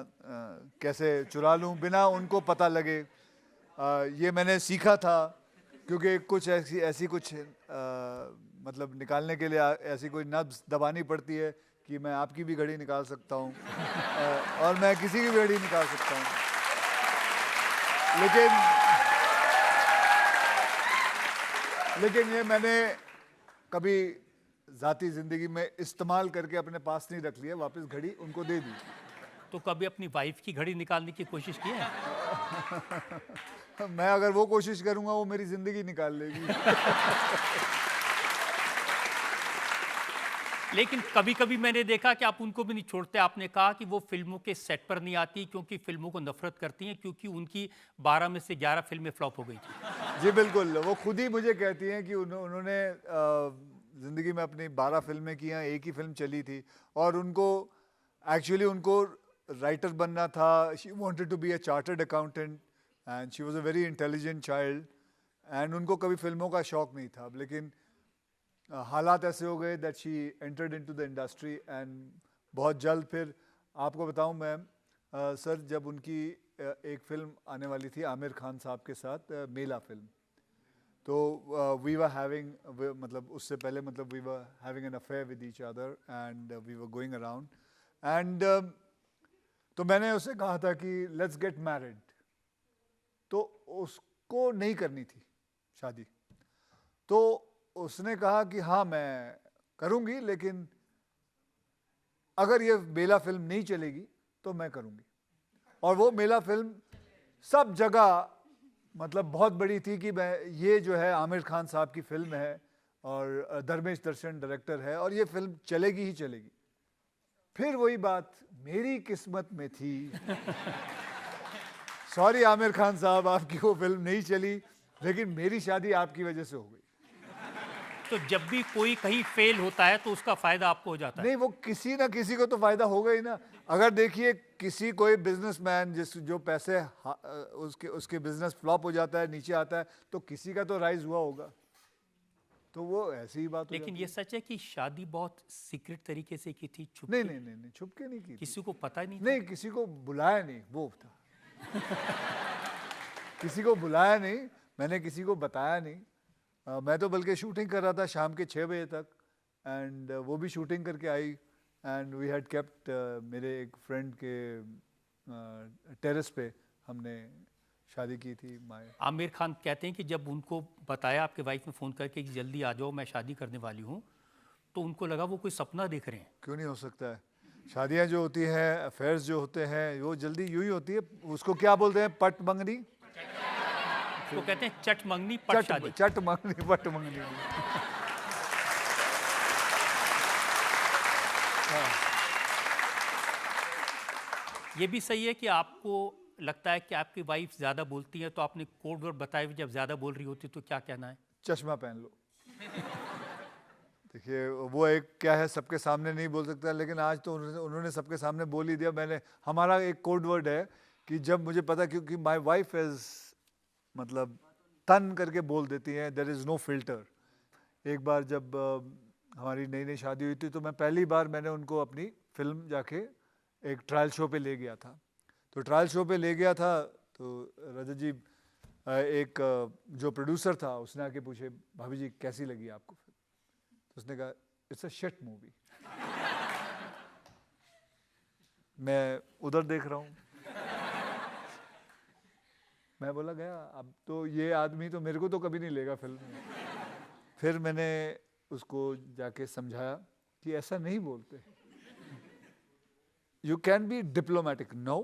कैसे चुरा लूँ बिना उनको पता लगे। ये मैंने सीखा था, क्योंकि कुछ ऐसी कुछ मतलब निकालने के लिए ऐसी कोई नब्ज़ दबानी पड़ती है कि मैं आपकी भी घड़ी निकाल सकता हूँ और मैं किसी की भी घड़ी निकाल सकता हूँ। लेकिन ये मैंने कभी ज़ाती ज़िंदगी में इस्तेमाल करके अपने पास नहीं रख लिया, वापस घड़ी उनको दे दी। तो कभी अपनी वाइफ की घड़ी निकालने की कोशिश की है? मैं अगर वो कोशिश करूंगा वो मेरी जिंदगी निकाल लेगी। लेकिन कभी कभी मैंने देखा कि आप उनको भी नहीं छोड़ते। आपने कहा कि वो फिल्मों के सेट पर नहीं आती क्योंकि फिल्मों को नफरत करती हैं, क्योंकि उनकी 12 में से 11 फिल्में फ्लॉप हो गई थी। जी बिल्कुल, वो खुद ही मुझे कहती हैं कि उन्होंने ज़िंदगी में अपनी 12 फिल्में की हैं, एक ही फिल्म चली थी और उनको एक्चुअली उनको राइटर बनना था. She wanted to be a chartered accountant and she was a very intelligent child and उनको कभी फिल्मों का शौक नहीं था. लेकिन हालात ऐसे हो गए that she entered into the industry and बहुत जल्द फिर आपको बताऊं मैं सर जब उनकी एक फिल्म आने वाली थी आमिर खान साहब के साथ मेला फिल्म, तो वी वर हैविंग मतलब उससे पहले मतलब we were having an affair with each other and we were going around and तो मैंने उससे कहा था कि लेट्स गेट मैरिड. तो उसको नहीं करनी थी शादी, तो उसने कहा कि हाँ मैं करूँगी लेकिन अगर ये मेला फिल्म नहीं चलेगी तो मैं करूँगी. और वो मेला फिल्म सब जगह मतलब बहुत बड़ी थी कि मैं ये जो है आमिर खान साहब की फिल्म है और धर्मेश दर्शन डायरेक्टर है और ये फिल्म चलेगी ही चलेगी. फिर वही बात मेरी किस्मत में थी. सॉरी आमिर खान साहब, आपकी वो फिल्म नहीं चली लेकिन मेरी शादी आपकी वजह से हो गई. तो जब भी कोई कहीं फेल होता है तो उसका फायदा आपको हो जाता है. नहीं, वो किसी ना किसी को तो फायदा होगा ही ना. अगर देखिए किसी कोई बिजनेसमैन जो पैसे उसके बिजनेस फ्लॉप हो जाता है, नीचे आता है, तो किसी का तो राइज हुआ होगा. तो वो ऐसी ही बात हो लेकिन जाती ये सच है कि शादी बहुत सीक्रेट तरीके से की थी, छुप नहीं के? नहीं नहीं नहीं छुप के नहीं की थी. किसी को पता ही नहीं था? नहीं, किसी को बुलाया नहीं, वो था. किसी को बुलाया नहीं, मैंने किसी को बताया नहीं. मैं तो बल्कि शूटिंग कर रहा था शाम के 6 बजे तक एंड वो भी शूटिंग करके आई एंड वी हैड केप्ट मेरे एक फ्रेंड के टेरेस पे हमने शादी की थी. आमिर खान कहते हैं कि जब उनको बताया आपके वाइफ ने फ़ोन करके कि जल्दी आ जाओ मैं शादी करने वाली हूँ, तो उनको लगा वो कोई सपना देख रहे हैं. क्यों नहीं हो सकता है. शादियाँ जो होती हैं, अफेयर्स जो होते हैं, वो जल्दी यूं ही होती है. उसको क्या बोलते हैं, पट मंगनी. तो कहते हैं चट मंगनी पट शादी. चट मंगनी पट मंगनी. ये भी सही है कि आपको लगता है कि आपकी वाइफ ज़्यादा बोलती है, तो आपने कोड वर्ड बताए, जब ज़्यादा बोल रही होती तो क्या कहना है? चश्मा पहन लो. देखिए वो एक क्या है, सबके सामने नहीं बोल सकता, लेकिन आज तो उन्होंने सबके सामने बोल ही दिया. मैंने हमारा एक कोड वर्ड है कि जब मुझे पता, क्योंकि माय वाइफ इज मतलब तन करके बोल देती है, देयर इज़ नो फिल्टर. एक बार जब हमारी नई नई शादी हुई थी तो मैं पहली बार मैंने उनको अपनी फिल्म जाके एक ट्रायल शो पे ले गया था. तो ट्रायल शो पे ले गया था तो रजत जी एक जो प्रोड्यूसर था उसने आके पूछे, भाभी जी कैसी लगी आपको फिल्म? तो उसने कहा इट्स अ शिट मूवी. मैं उधर देख रहा हूँ, मैं बोला गया अब तो ये आदमी तो मेरे को तो कभी नहीं लेगा फिल्म में. फिर मैंने उसको जाके समझाया कि ऐसा नहीं बोलते. You can be diplomatic. No,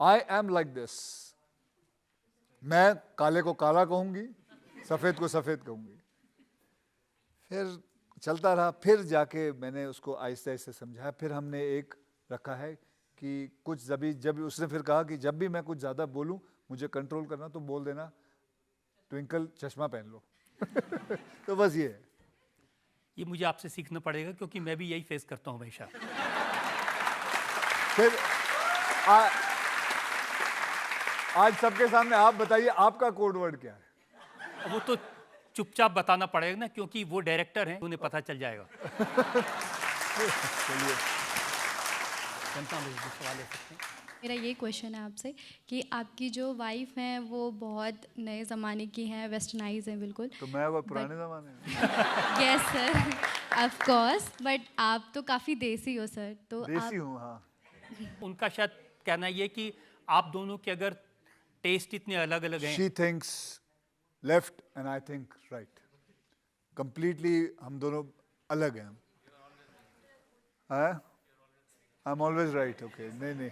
I am like this. मैं काले को काला कहूंगी, सफेद को सफेद कहूंगी. फिर चलता रहा. फिर जाके मैंने उसको आहिस्ते आहिस्ते समझाया. फिर हमने एक रखा है कि कुछ जब उसने फिर कहा कि जब भी मैं कुछ ज़्यादा बोलूं मुझे कंट्रोल करना, तो बोल देना ट्विंकल चश्मा पहन लो. तो बस ये है. ये मुझे आपसे सीखना पड़ेगा क्योंकि मैं भी यही फेस करता हूँ हमेशा. फिर आज सबके सामने आप बताइए आपका कोड वर्ड क्या है? वो तो चुपचाप बताना पड़ेगा ना, क्योंकि वो डायरेक्टर हैं, उन्हें पता चल जाएगा. चलिए जनता मुझे सवाल ले सकते हैं. मेरा ये क्वेश्चन है आपसे कि आपकी जो वाइफ हैं वो बहुत नए ज़माने की हैं, वेस्टर्नाइज हैं बिल्कुल. तो मैं वो पुराने ज़माने में. Yes sir, of course, but आप तो काफ़ी देसी हो सर. तो देसी हूँ. हाँ, उनका शायद कहना ये कि आप दोनों के अगर टेस्ट इतने अलग अलग हैं. She thinks left and I think right. Completely हम दोनों अलग हैं. I am always right. Okay, नहीं नहीं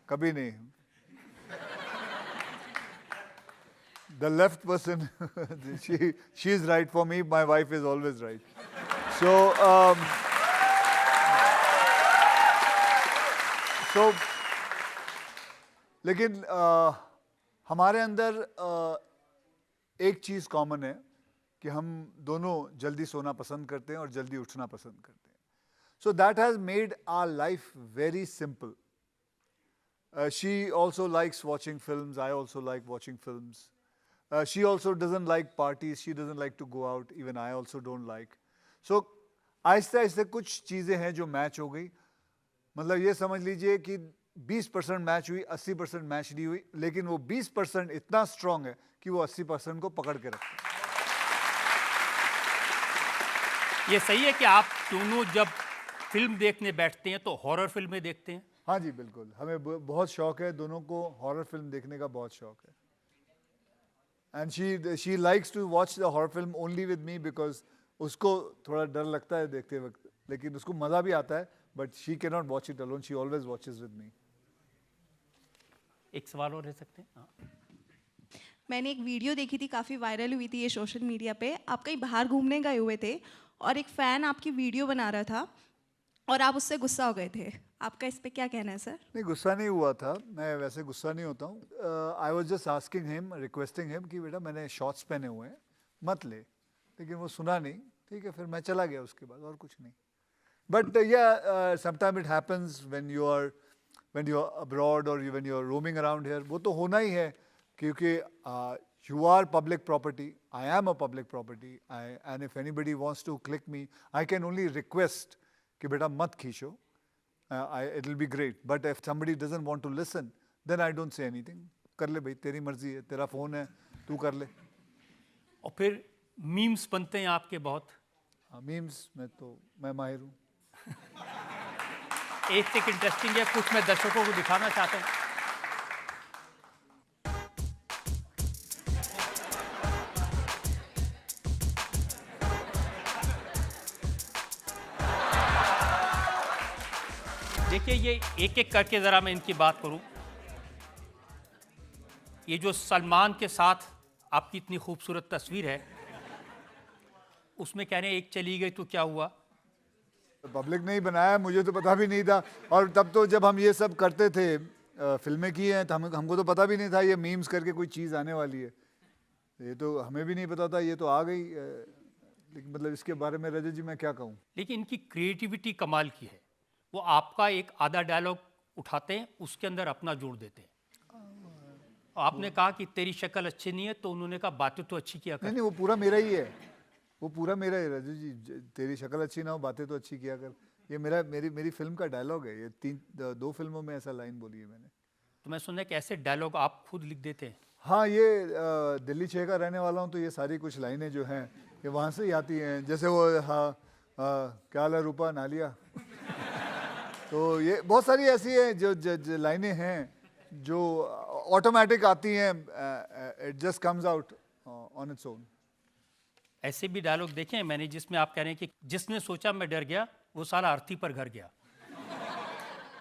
कभी नहीं. The left person, she is right for me. My wife is always right. So लेकिन हमारे अंदर एक चीज़ कॉमन है कि हम दोनों जल्दी सोना पसंद करते हैं और जल्दी उठना पसंद करते हैं. So that has made our life very simple. She also likes watching films. I also like watching films. She also doesn't like parties. She doesn't like to go out. Even I also don't like. So Aahista Aahista कुछ चीज़ें हैं जो match हो गई. मतलब ये समझ लीजिए कि 20% मैच हुई, 80% मैच नहीं हुई, लेकिन वो 20% इतना स्ट्रांग है कि वो 80% को पकड़ के रखता है. ये सही है कि आप दोनों जब फिल्म देखने बैठते हैं तो हॉरर फिल्में देखते हैं? हाँ जी, बिल्कुल. हमें बहुत शौक है, दोनों को हॉरर फिल्म देखने का बहुत शौक है. And she likes to watch the horror film only with me because उसको थोड़ा डर लगता है देखते वक्त, लेकिन उसको मज़ा भी आता है. But she can not watch it alone, she always watches with me. एक सवाल और रह सकते हैं? हाँ. मैंने एक वीडियो देखी थी, काफ़ी वायरल हुई थी ये सोशल मीडिया पे. आप कहीं बाहर घूमने गए हुए थे और एक फ़ैन आपकी वीडियो बना रहा था और आप उससे गुस्सा हो गए थे. आपका इस पे क्या कहना है सर? नहीं, गुस्सा नहीं हुआ था. मैं वैसे गुस्सा नहीं होता हूँ. I was just asking him, requesting him कि बेटा मैंने शॉर्ट्स पहने हुए हैं, मत ले. लेकिन वो सुना नहीं. ठीक है, फिर मैं चला गया उसके बाद, और कुछ नहीं. But yeah sometime it happens when you are abroad और when you are roaming around here. वो तो होना ही है क्योंकि you are public property, I am a public property, and if anybody wants to click me, I can only request कि बेटा मत खींचो. It will be great. But if somebody doesn't want to listen, then I don't say anything. कर ले भाई, तेरी मर्जी है, तेरा फ़ोन है, तू कर ले. और फिर मीम्स बनते हैं आपके बहुत? हाँ, मीम्स में तो मैं माहिर हूँ. एक इंटरेस्टिंग है, कुछ मैं दर्शकों को दिखाना चाहता हूँ. देखिए, ये एक एक करके ज़रा मैं इनकी बात करूं. ये जो सलमान के साथ आपकी इतनी खूबसूरत तस्वीर है, उसमें कह रहे हैं एक चली गई तो क्या हुआ? पब्लिक ने ही बनाया, मुझे तो पता भी नहीं था. और तब तो जब हम ये सब करते थे, फिल्में की हैं, तो हमको तो पता भी नहीं था ये मीम्स करके कोई चीज़ आने वाली है. ये तो हमें भी नहीं पता था, ये तो आ गई. लेकिन मतलब इसके बारे में रजत जी मैं क्या कहूँ. लेकिन इनकी क्रिएटिविटी कमाल की है. वो आपका एक आधा डायलॉग उठाते हैं, उसके अंदर अपना जोड़ देते हैं. आपने कहा कि तेरी शक्ल अच्छी नहीं है, तो उन्होंने कहा बातें तो अच्छी किया कर. नहीं, वो पूरा मेरा ही है. वो पूरा मेरा है रजत जी. तेरी शक्ल अच्छी ना हो, बातें तो अच्छी किया कर. ये मेरी फिल्म का डायलॉग है. ये 2 फिल्मों में ऐसा लाइन बोली है मैंने. तो मैं सुना कि ऐसे डायलॉग आप खुद लिख देते हैं? हाँ, ये दिल्ली 6 का रहने वाला हूँ, तो ये सारी कुछ लाइनें जो हैं ये वहाँ से ही आती हैं. जैसे वो क्या हाल है रूपा नालिया. तो ये बहुत सारी ऐसी हैं जो लाइनें हैं जो ऑटोमेटिक आती हैं. It just comes out on its own. ऐसे भी डायलॉग देखे हैं मैंने जिसमें आप कह रहे हैं कि जिसने सोचा मैं डर गया, वो साला अर्थी पर घर गया.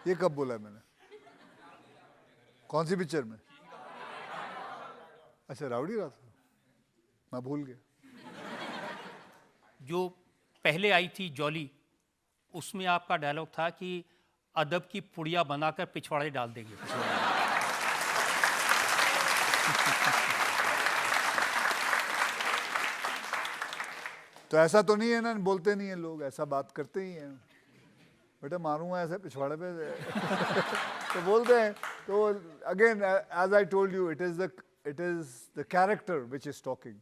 ये कब बोला है मैंने? कौन सी पिक्चर में? अच्छा, राउडी रात. मैं भूल गया. जो पहले आई थी जॉली, उसमें आपका डायलॉग था कि अदब की पुड़िया बनाकर पिछवाड़े डाल देंगे. तो ऐसा तो नहीं है ना, बोलते नहीं है लोग, ऐसा बात करते ही हैं. बेटा मारूंगा ऐसे पिछवाड़े पे. तो बोलते हैं. तो again as I told you, it is the character which is talking.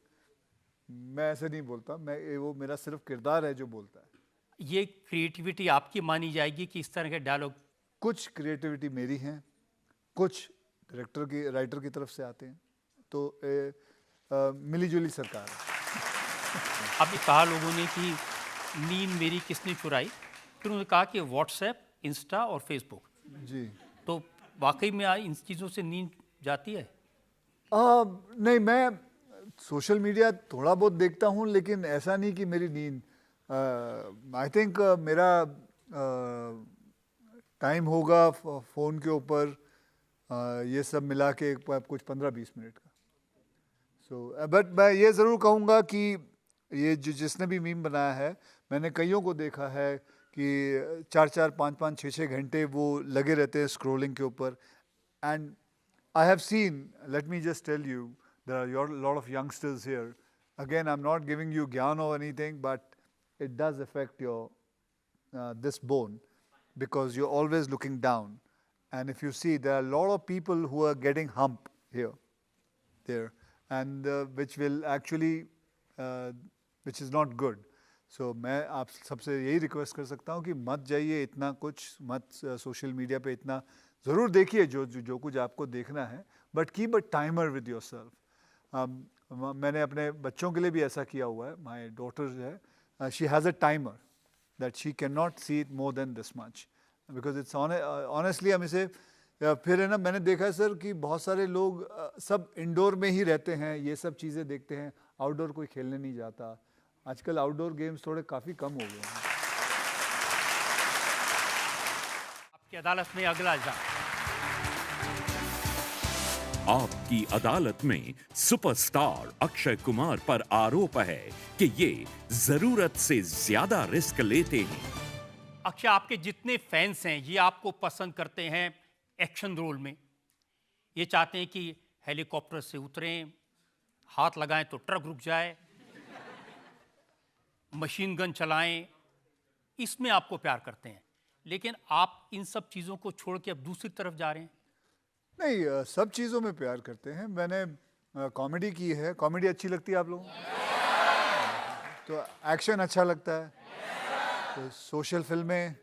मैं ऐसे नहीं बोलता. वो मेरा सिर्फ किरदार है जो बोलता है. ये क्रिएटिविटी आपकी मानी जाएगी कि इस तरह के डायलॉग? कुछ क्रिएटिविटी मेरी है, कुछ डायरेक्टर की, राइटर की तरफ से आते हैं. तो मिली जुली सरकार है. अभी कहा लोगों ने कि नींद मेरी किसने चुराई, फिर उन्होंने कहा कि व्हाट्सएप, इंस्टा और फेसबुक. जी. तो वाकई में इन चीज़ों से नींद जाती है? नहीं, मैं सोशल मीडिया थोड़ा बहुत देखता हूँ, लेकिन ऐसा नहीं कि मेरी नींद. आई थिंक मेरा टाइम होगा फ़ोन के ऊपर ये सब मिला के कुछ 15-20 मिनट का. सो बट मैं ये ज़रूर कहूँगा कि ये जिसने भी मीम बनाया है, मैंने कईयों को देखा है कि 4-4, 5-5, 6-6 घंटे वो लगे रहते हैं स्क्रोलिंग के ऊपर. And I have seen, let me just tell you, there are lot of youngsters here again, I'm not giving you gyan or anything, but it does affect your this bone because you're always looking down. And if you see, there are a lot of people who are getting hump here, there, and which will actually, which is not good. So मैं आप सबसे यही request कर सकता हूँ कि मत जाइए इतना कुछ, मत सोशल मीडिया पे इतना, ज़रूर देखिए जो कुछ आपको देखना है, but keep a timer with your self. मैंने अपने बच्चों के लिए भी ऐसा किया हुआ है. माई डॉटर है, she has a timer that she can not see it more than this much, because it's honestly हम इसे फिर है ना, मैंने देखा है सर कि बहुत सारे लोग सब इंडोर में ही रहते हैं, ये सब चीज़ें देखते हैं, आउटडोर कोई खेलने नहीं जाता. आजकल आउटडोर गेम्स थोड़े काफ़ी कम हो गए हैं. आपकी अदालत में अगला इल्जाम. आपकी अदालत में सुपरस्टार अक्षय कुमार पर आरोप है कि ये जरूरत से ज्यादा रिस्क लेते हैं. अक्षय, आपके जितने फैंस हैं ये आपको पसंद करते हैं एक्शन रोल में. ये चाहते हैं कि हेलीकॉप्टर से उतरें, हाथ लगाएं तो ट्रक रुक जाए, मशीन गन चलाएं, इसमें आपको प्यार करते हैं. लेकिन आप इन सब चीज़ों को छोड़ के अब दूसरी तरफ जा रहे हैं. नहीं, सब चीज़ों में प्यार करते हैं. मैंने कॉमेडी की है. कॉमेडी अच्छी लगती है आप लोगों को? तो एक्शन अच्छा लगता है, तो सोशल फिल्में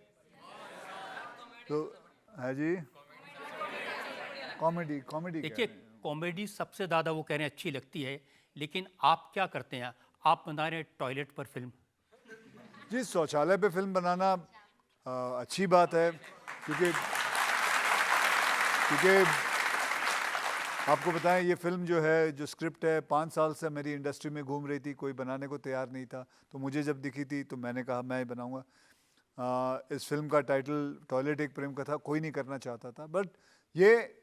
तो है जी. कॉमेडी देखिए, कॉमेडी सबसे ज़्यादा वो कह रहे हैं अच्छी लगती है, लेकिन आप क्या करते हैं? आप बना रहे हैं टॉयलेट पर फिल्म. जी, शौचालय पे फिल्म बनाना अच्छी बात है, क्योंकि आपको बताएं, ये फिल्म जो है, जो स्क्रिप्ट है, 5 साल से मेरी इंडस्ट्री में घूम रही थी, कोई बनाने को तैयार नहीं था. तो मुझे जब दिखी थी तो मैंने कहा मैं ही बनाऊंगा. इस फिल्म का टाइटल टॉयलेट एक प्रेम कथा, कोई नहीं करना चाहता था. बट ये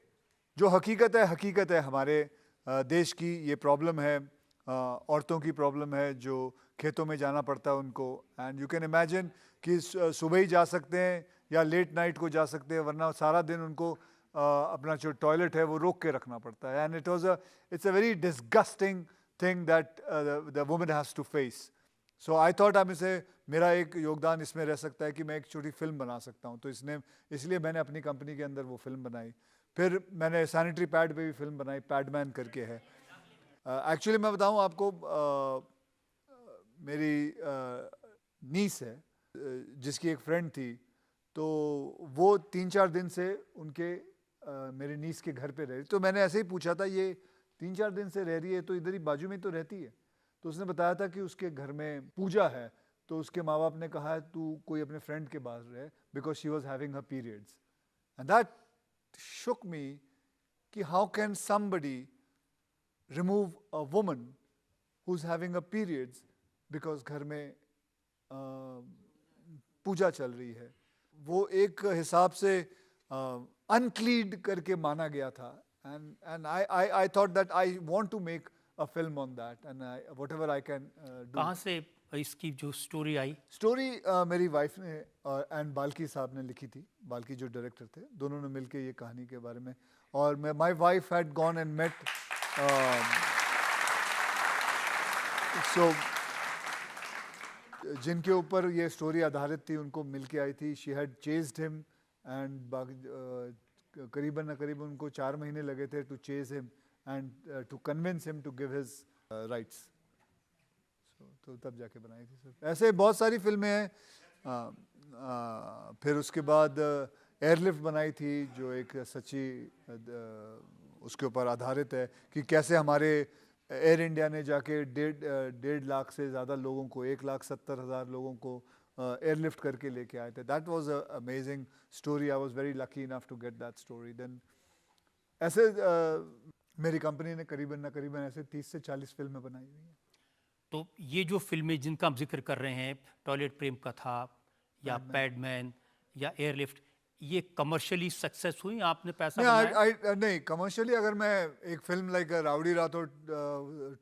जो हकीकत है हमारे देश की. ये प्रॉब्लम है, औरतों की प्रॉब्लम है जो खेतों में जाना पड़ता है उनको. एंड यू कैन इमेजिन कि सुबह ही जा सकते हैं या लेट नाइट को जा सकते हैं, वरना सारा दिन उनको अपना जो टॉयलेट है वो रोक के रखना पड़ता है. And it's a very disgusting thing that the woman has to face. So I thought अब इसे, मेरा एक योगदान इसमें रह सकता है कि मैं एक छोटी फिल्म बना सकता हूँ. तो इसलिए मैंने अपनी कंपनी के अंदर वो फिल्म बनाई. फिर मैंने सैनिटरी पैड पे भी फिल्म बनाई, पैडमैन करके है. एक्चुअली मैं बताऊँ आपको, मेरी नीस है जिसकी एक फ्रेंड थी, तो वो 3-4 दिन से उनके मेरी नीस के घर पे रह रही. तो मैंने ऐसे ही पूछा था, ये 3-4 दिन से रह रही है तो इधर ही बाजू में तो रहती है. तो उसने बताया था कि उसके घर में पूजा है, तो उसके माँ बाप ने कहा है तू कोई अपने फ्रेंड के पास रहे, because she was having her periods. And that shook me कि how can somebody remove a woman who's having a periods because घर में पूजा चल रही है. वो एक हिसाब से unclean करके माना गया था. and I thought that I want to make a film on that, and whatever I can do. कहाँ से इसकी जो स्टोरी आई? स्टोरी मेरी वाइफ ने एंड बाल्की साहब ने लिखी थी. बाल्की जो डायरेक्टर थे, दोनों ने मिलके ये कहानी के बारे में. और my wife had gone and met, so जिनके ऊपर ये स्टोरी आधारित थी उनको मिलके आई थी. She had chased him and करीबन उनको 4 महीने लगे थे to chase him and to convince him to give his rights. तो तब जाके बनाई थी सर. ऐसे बहुत सारी फिल्में हैं. फिर उसके बाद एयरलिफ्ट बनाई थी, जो एक सच्ची उसके ऊपर आधारित है कि कैसे हमारे एयर इंडिया ने जाके 1.5 लाख से ज़्यादा लोगों को, 1,70,000 लोगों को एयरलिफ्ट करके लेके आए थे. That was a amazing story. I was very lucky enough to get that story. Then ऐसे मेरी कंपनी ने करीबन ऐसे 30 से 40 फिल्में बनाई हुई हैं. तो ये जो फिल्में जिनका हम जिक्र कर रहे हैं, टॉयलेट प्रेम कथा या पैडमैन या एयरलिफ्ट, ये कमर्शियली सक्सेस हुई? आपने पैसा बनाया? नहीं, कमर्शियली अगर मैं एक फिल्म लाइक राउडी राठौड़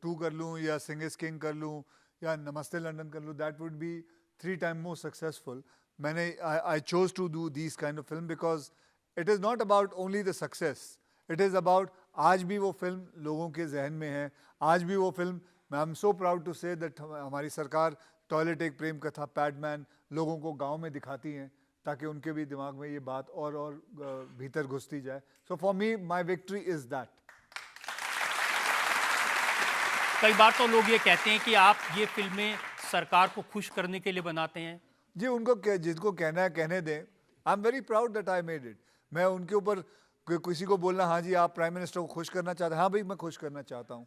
2 कर लूँ या सिंग इज किंग कर लूँ या नमस्ते लंदन कर लूँ, that would be 3 times more successful. I chose to do these kind of film because it is not about only the success. It is about आज भी वो फिल्म लोगों के जहन में है, आज भी वो फिल्म मैं I am so proud to say that हमारी सरकार टॉयलेट एक प्रेम कथा, पैडमैन लोगों को गांव में दिखाती हैं ताकि उनके भी दिमाग में ये बात और भीतर घुसती जाए. So for me my victory is that. कई बार तो लोग ये कहते हैं कि आप ये फिल्में सरकार को खुश करने के लिए बनाते हैं. जी, उनको जिसको कहना है कहने दें. आई am very proud that I made it. मैं उनके ऊपर किसी को बोलना हाँ जी आप प्राइम मिनिस्टर को खुश करना चाहते हैं, हाँ भाई मैं खुश करना चाहता हूँ.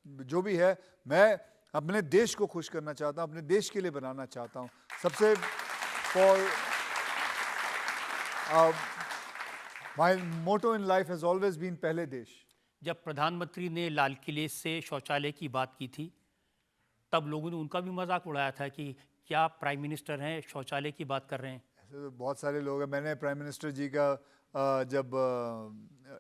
जो भी है मैं अपने देश को खुश करना चाहता हूँ, अपने देश के लिए बनाना चाहता हूँ. सबसे my motto in life has always been पहले देश. जब प्रधानमंत्री ने लाल किले से शौचालय की बात की थी तब लोगों ने उनका भी मजाक उड़ाया था कि क्या प्राइम मिनिस्टर हैं शौचालय की बात कर रहे हैं. ऐसे तो बहुत सारे लोग हैं. मैंने प्राइम मिनिस्टर जी का जब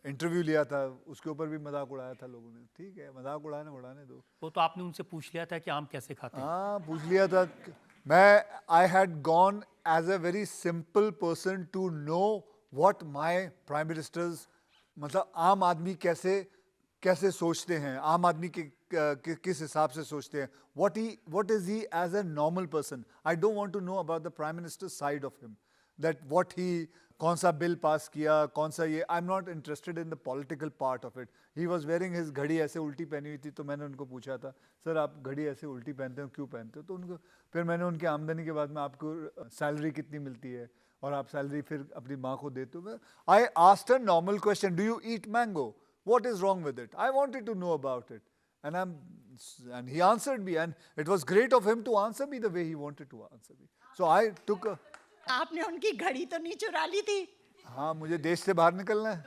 इंटरव्यू लिया था उसके ऊपर भी मजाक उड़ाया था लोगों ने. ठीक है, मजाक उड़ाने दो. वो तो आपने उनसे पूछ लिया था कि आम कैसे खाते हैं. हाँ, पूछ लिया था. मैं I had gone as a very simple person to know what my prime ministers, मतलब आम आदमी कैसे सोचते हैं, आम आदमी किस हिसाब से सोचते हैं. what is he as a normal person. I don't want to know about the prime minister's side of him, that what he कौन सा बिल पास किया, कौन सा ये. आई am not interested in the political part of it. He was wearing his घड़ी ऐसे उल्टी पहनी हुई थी तो मैंने उनको पूछा था सर आप घड़ी ऐसे उल्टी पहनते हो क्यों पहनते हो. तो उनको फिर मैंने उनकी आमदनी के बाद में आपको सैलरी कितनी मिलती है और आप सैलरी फिर अपनी माँ को देते हो. I asked a normal question, do you eat mango, what is wrong with it. I wanted to know about it. And he answered me, and it was great of him to answer me the way he wanted to answer me. So I took a. आपने उनकी घड़ी तो नहीं चुरा ली थी? हाँ, मुझे देश से बाहर निकलना है.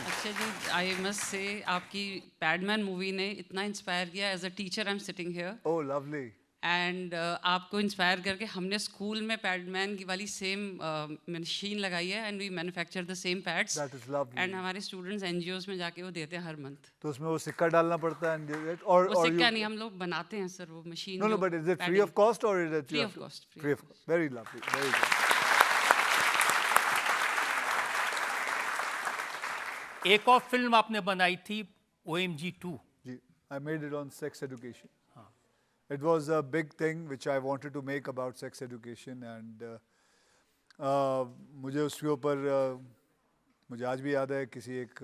अच्छा जी, आई मस्ट से आपकी पैडमैन मूवी ने इतना इंस्पायर किया. As a teacher I am sitting here. Oh lovely. And आपको इंस्पायर करके हमने स्कूल में पैडमैन की वाली सेम मशीन लगाई है and we manufacture the same pads. That is lovely. And हमारे स्टूडेंट्स एनजीओज में जाके वो देते हैं हर मंथ. तो उसमें वो सिक्का डालना पड़ता है और वो सिक्का नहीं, हम लोग बनाते हैं सर वो machine. No, but is it free of cost or is it free of cost? Free of cost. Very lovely. Very good. एक और फिल्म आपने बनाई थी OMG 2. Ji, I made it on sex education. It was a big thing which I wanted to make about sex education and मुझे उसके ऊपर मुझे आज भी याद है किसी एक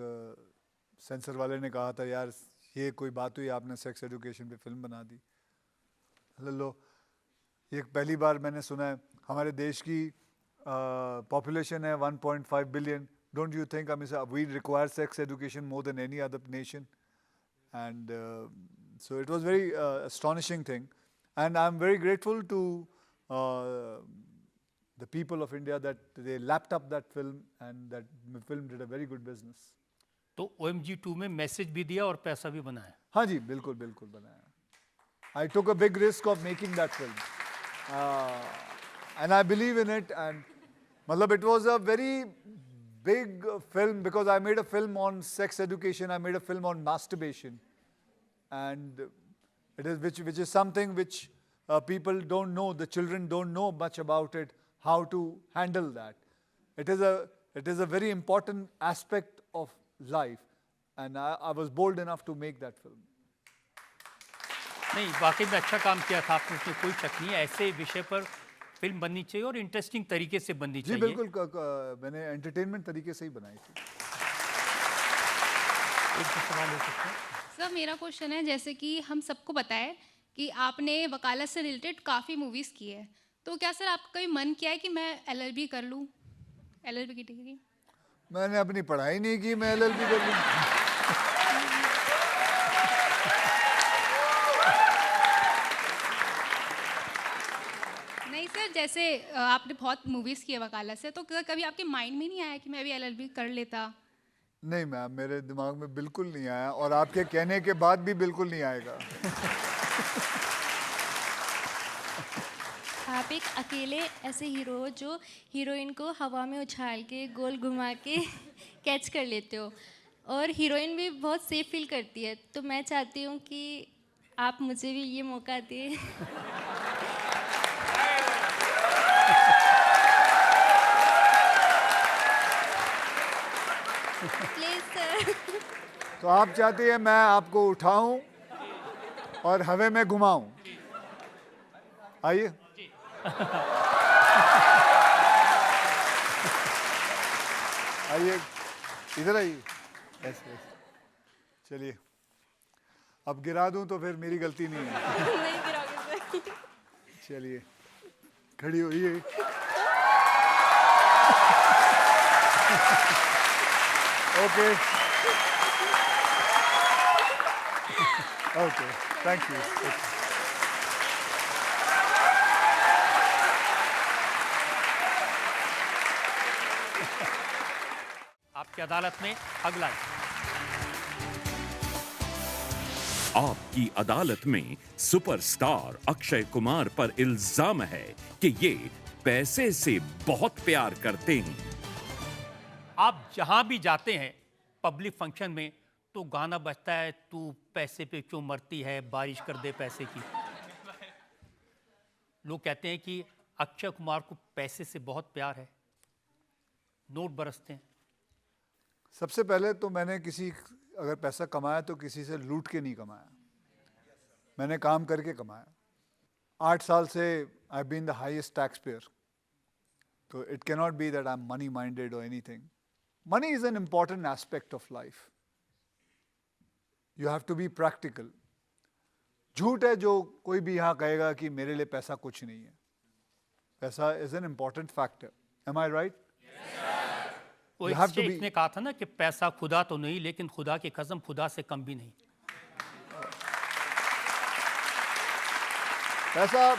सेंसर वाले ने कहा था यार ये कोई बात हुई आपने सेक्स एजुकेशन पे फिल्म बना दी. लो ये पहली बार मैंने सुना है. हमारे देश की पॉपुलेशन है 1.5 billion. Don't you think we require sex education more than any other nation. And so it was very astonishing thing, and I'm very grateful to the people of India that they lapped up that film and that film did a very good business. तो OMG 2 में message भी दिया और पैसा भी बनाया. हाँ जी, बिल्कुल बिल्कुल बनाया. I took a big risk of making that film, and I believe in it. And मतलब it was a very big film because I made a film on sex education. I made a film on masturbation, and it is which is something which people don't know. The children don't know much about it. How to handle that? It is a very important aspect of life, and I was bold enough to make that film. नहीं, वाकई में अच्छा काम किया था आपने, उसमें कोई शक नहीं है. ऐसे विषय पर फिल्म बननी चाहिए और इंटरेस्टिंग तरीके से बननी चाहिए. जी बिल्कुल, मैंने एंटरटेनमेंट तरीके से ही बनाई थी. एक सवाल हो सकता है सर. मेरा क्वेश्चन है जैसे कि हम सबको पता है कि आपने वकालत से रिलेटेड काफ़ी मूवीज़ की है, तो क्या सर आपका कभी मन किया है कि मैं LLB कर लूँ, LLB की डिग्री? मैंने अपनी पढ़ाई नहीं की, मैं LLB कर लूँ. नहीं सर, जैसे आपने बहुत मूवीज़ की है वकालत से, तो कभी आपके माइंड में नहीं आया कि मैं भी LLB कर लेता? नहीं मैम, मेरे दिमाग में बिल्कुल नहीं आया और आपके कहने के बाद भी बिल्कुल नहीं आएगा. आप एक अकेले ऐसे हीरो हो जो हीरोइन को हवा में उछाल के गोल घुमा के कैच कर लेते हो, और हीरोइन भी बहुत सेफ फील करती है. तो मैं चाहती हूँ कि आप मुझे भी ये मौका दें. प्लीज तो आप चाहती है मैं आपको उठाऊं और हवा में घुमाऊं? आइए। आइए, इधर आइए। ऐसे चलिए, अब गिरा दूं तो फिर मेरी गलती नहीं है। नहीं गिराओगे सर। चलिए, खड़ी होइए। Okay okay, thank you. आपकी अदालत में अगला। आपकी अदालत में सुपरस्टार अक्षय कुमार पर इल्जाम है कि ये पैसे से बहुत प्यार करते हैं। आप जहां भी जाते हैं पब्लिक फंक्शन में तो गाना बजता है, तू पैसे पे क्यों मरती है, बारिश कर दे पैसे की। लोग कहते हैं कि अक्षय कुमार को पैसे से बहुत प्यार है, नोट बरसते हैं। सबसे पहले तो मैंने अगर पैसा कमाया तो किसी से लूट के नहीं कमाया, मैंने काम करके कमाया। 8 साल से I been the highest tax payer, तो it can not be that I am money minded और anything. Money is an important aspect of life, you have to be practical. झूठ है जो कोई भी यहाँ कहेगा कि मेरे लिए पैसा कुछ नहीं है। पैसा is an important factor. Am I right? वो एक शेख ने कहा था ना कि पैसा खुदा तो नहीं, लेकिन खुदा की कसम खुदा से कम भी नहीं। पैसा,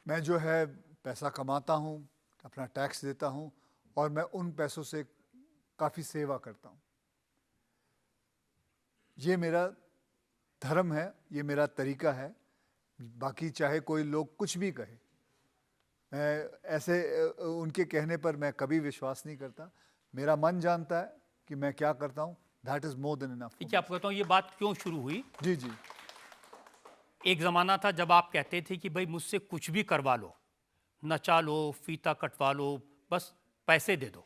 मैं जो है पैसा कमाता हूँ, अपना टैक्स देता हूँ और मैं उन पैसों से काफ़ी सेवा करता हूँ। ये मेरा धर्म है, ये मेरा तरीका है। बाकी चाहे कोई लोग कुछ भी कहे, मैं ऐसे उनके कहने पर मैं कभी विश्वास नहीं करता। मेरा मन जानता है कि मैं क्या करता हूँ। That is more than enough. ठीक है, आपको कहता हूँ ये बात क्यों शुरू हुई। जी जी। एक ज़माना था जब आप कहते थे कि भाई मुझसे कुछ भी करवा लो, नचा लो, फीता कटवा लो, बस पैसे दे दो।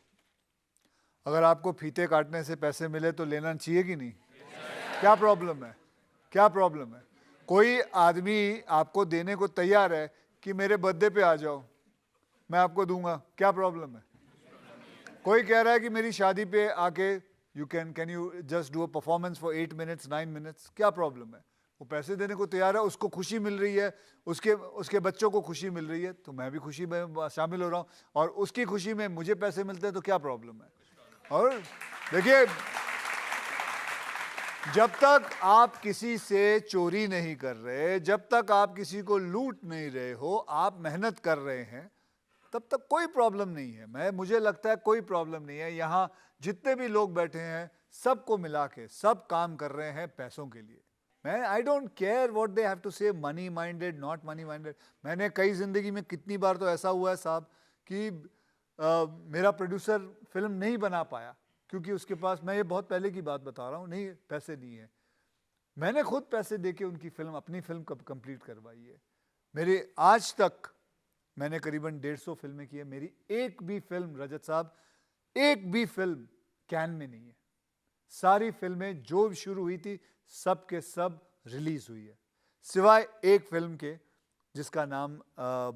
अगर आपको फीते काटने से पैसे मिले तो लेना चाहिए कि नहीं? क्या प्रॉब्लम है? क्या प्रॉब्लम है? कोई आदमी आपको देने को तैयार है कि मेरे बर्थडे पे आ जाओ, मैं आपको दूंगा, क्या प्रॉब्लम है? कोई कह रहा है कि मेरी शादी पे आके can you just do a performance for 8 minutes 9 minutes, क्या प्रॉब्लम है? वो पैसे देने को तैयार है, उसको खुशी मिल रही है, उसके बच्चों को खुशी मिल रही है, तो मैं भी खुशी में शामिल हो रहा हूँ और उसकी खुशी में मुझे पैसे मिलते हैं, तो क्या प्रॉब्लम है? और देखिए, जब तक आप किसी से चोरी नहीं कर रहे, जब तक आप किसी को लूट नहीं रहे हो, आप मेहनत कर रहे हैं, तब तक कोई प्रॉब्लम नहीं है। मुझे लगता है कोई प्रॉब्लम नहीं है। यहाँ जितने भी लोग बैठे हैं सबको मिला के सब काम कर रहे हैं पैसों के लिए। I don't care what they have to say, money minded not money minded. मैंने कई जिंदगी में कितनी बार तो ऐसा हुआ है साहब कि मेरा प्रोड्यूसर फिल्म नहीं बना पाया क्योंकि उसके पास, मैं ये बहुत पहले की बात बता रहा हूँ, नहीं पैसे नहीं है। मैंने खुद पैसे देके उनकी फिल्म, अपनी फिल्म कब कंप्लीट करवाई है। मेरे आज तक मैंने करीबन 150 फिल्में की है, मेरी एक भी फिल्म, रजत साहब, एक भी फिल्म कैन में नहीं है। सारी फिल्में जो शुरू हुई थी सब के सब रिलीज हुई है, सिवाय एक फिल्म के जिसका नाम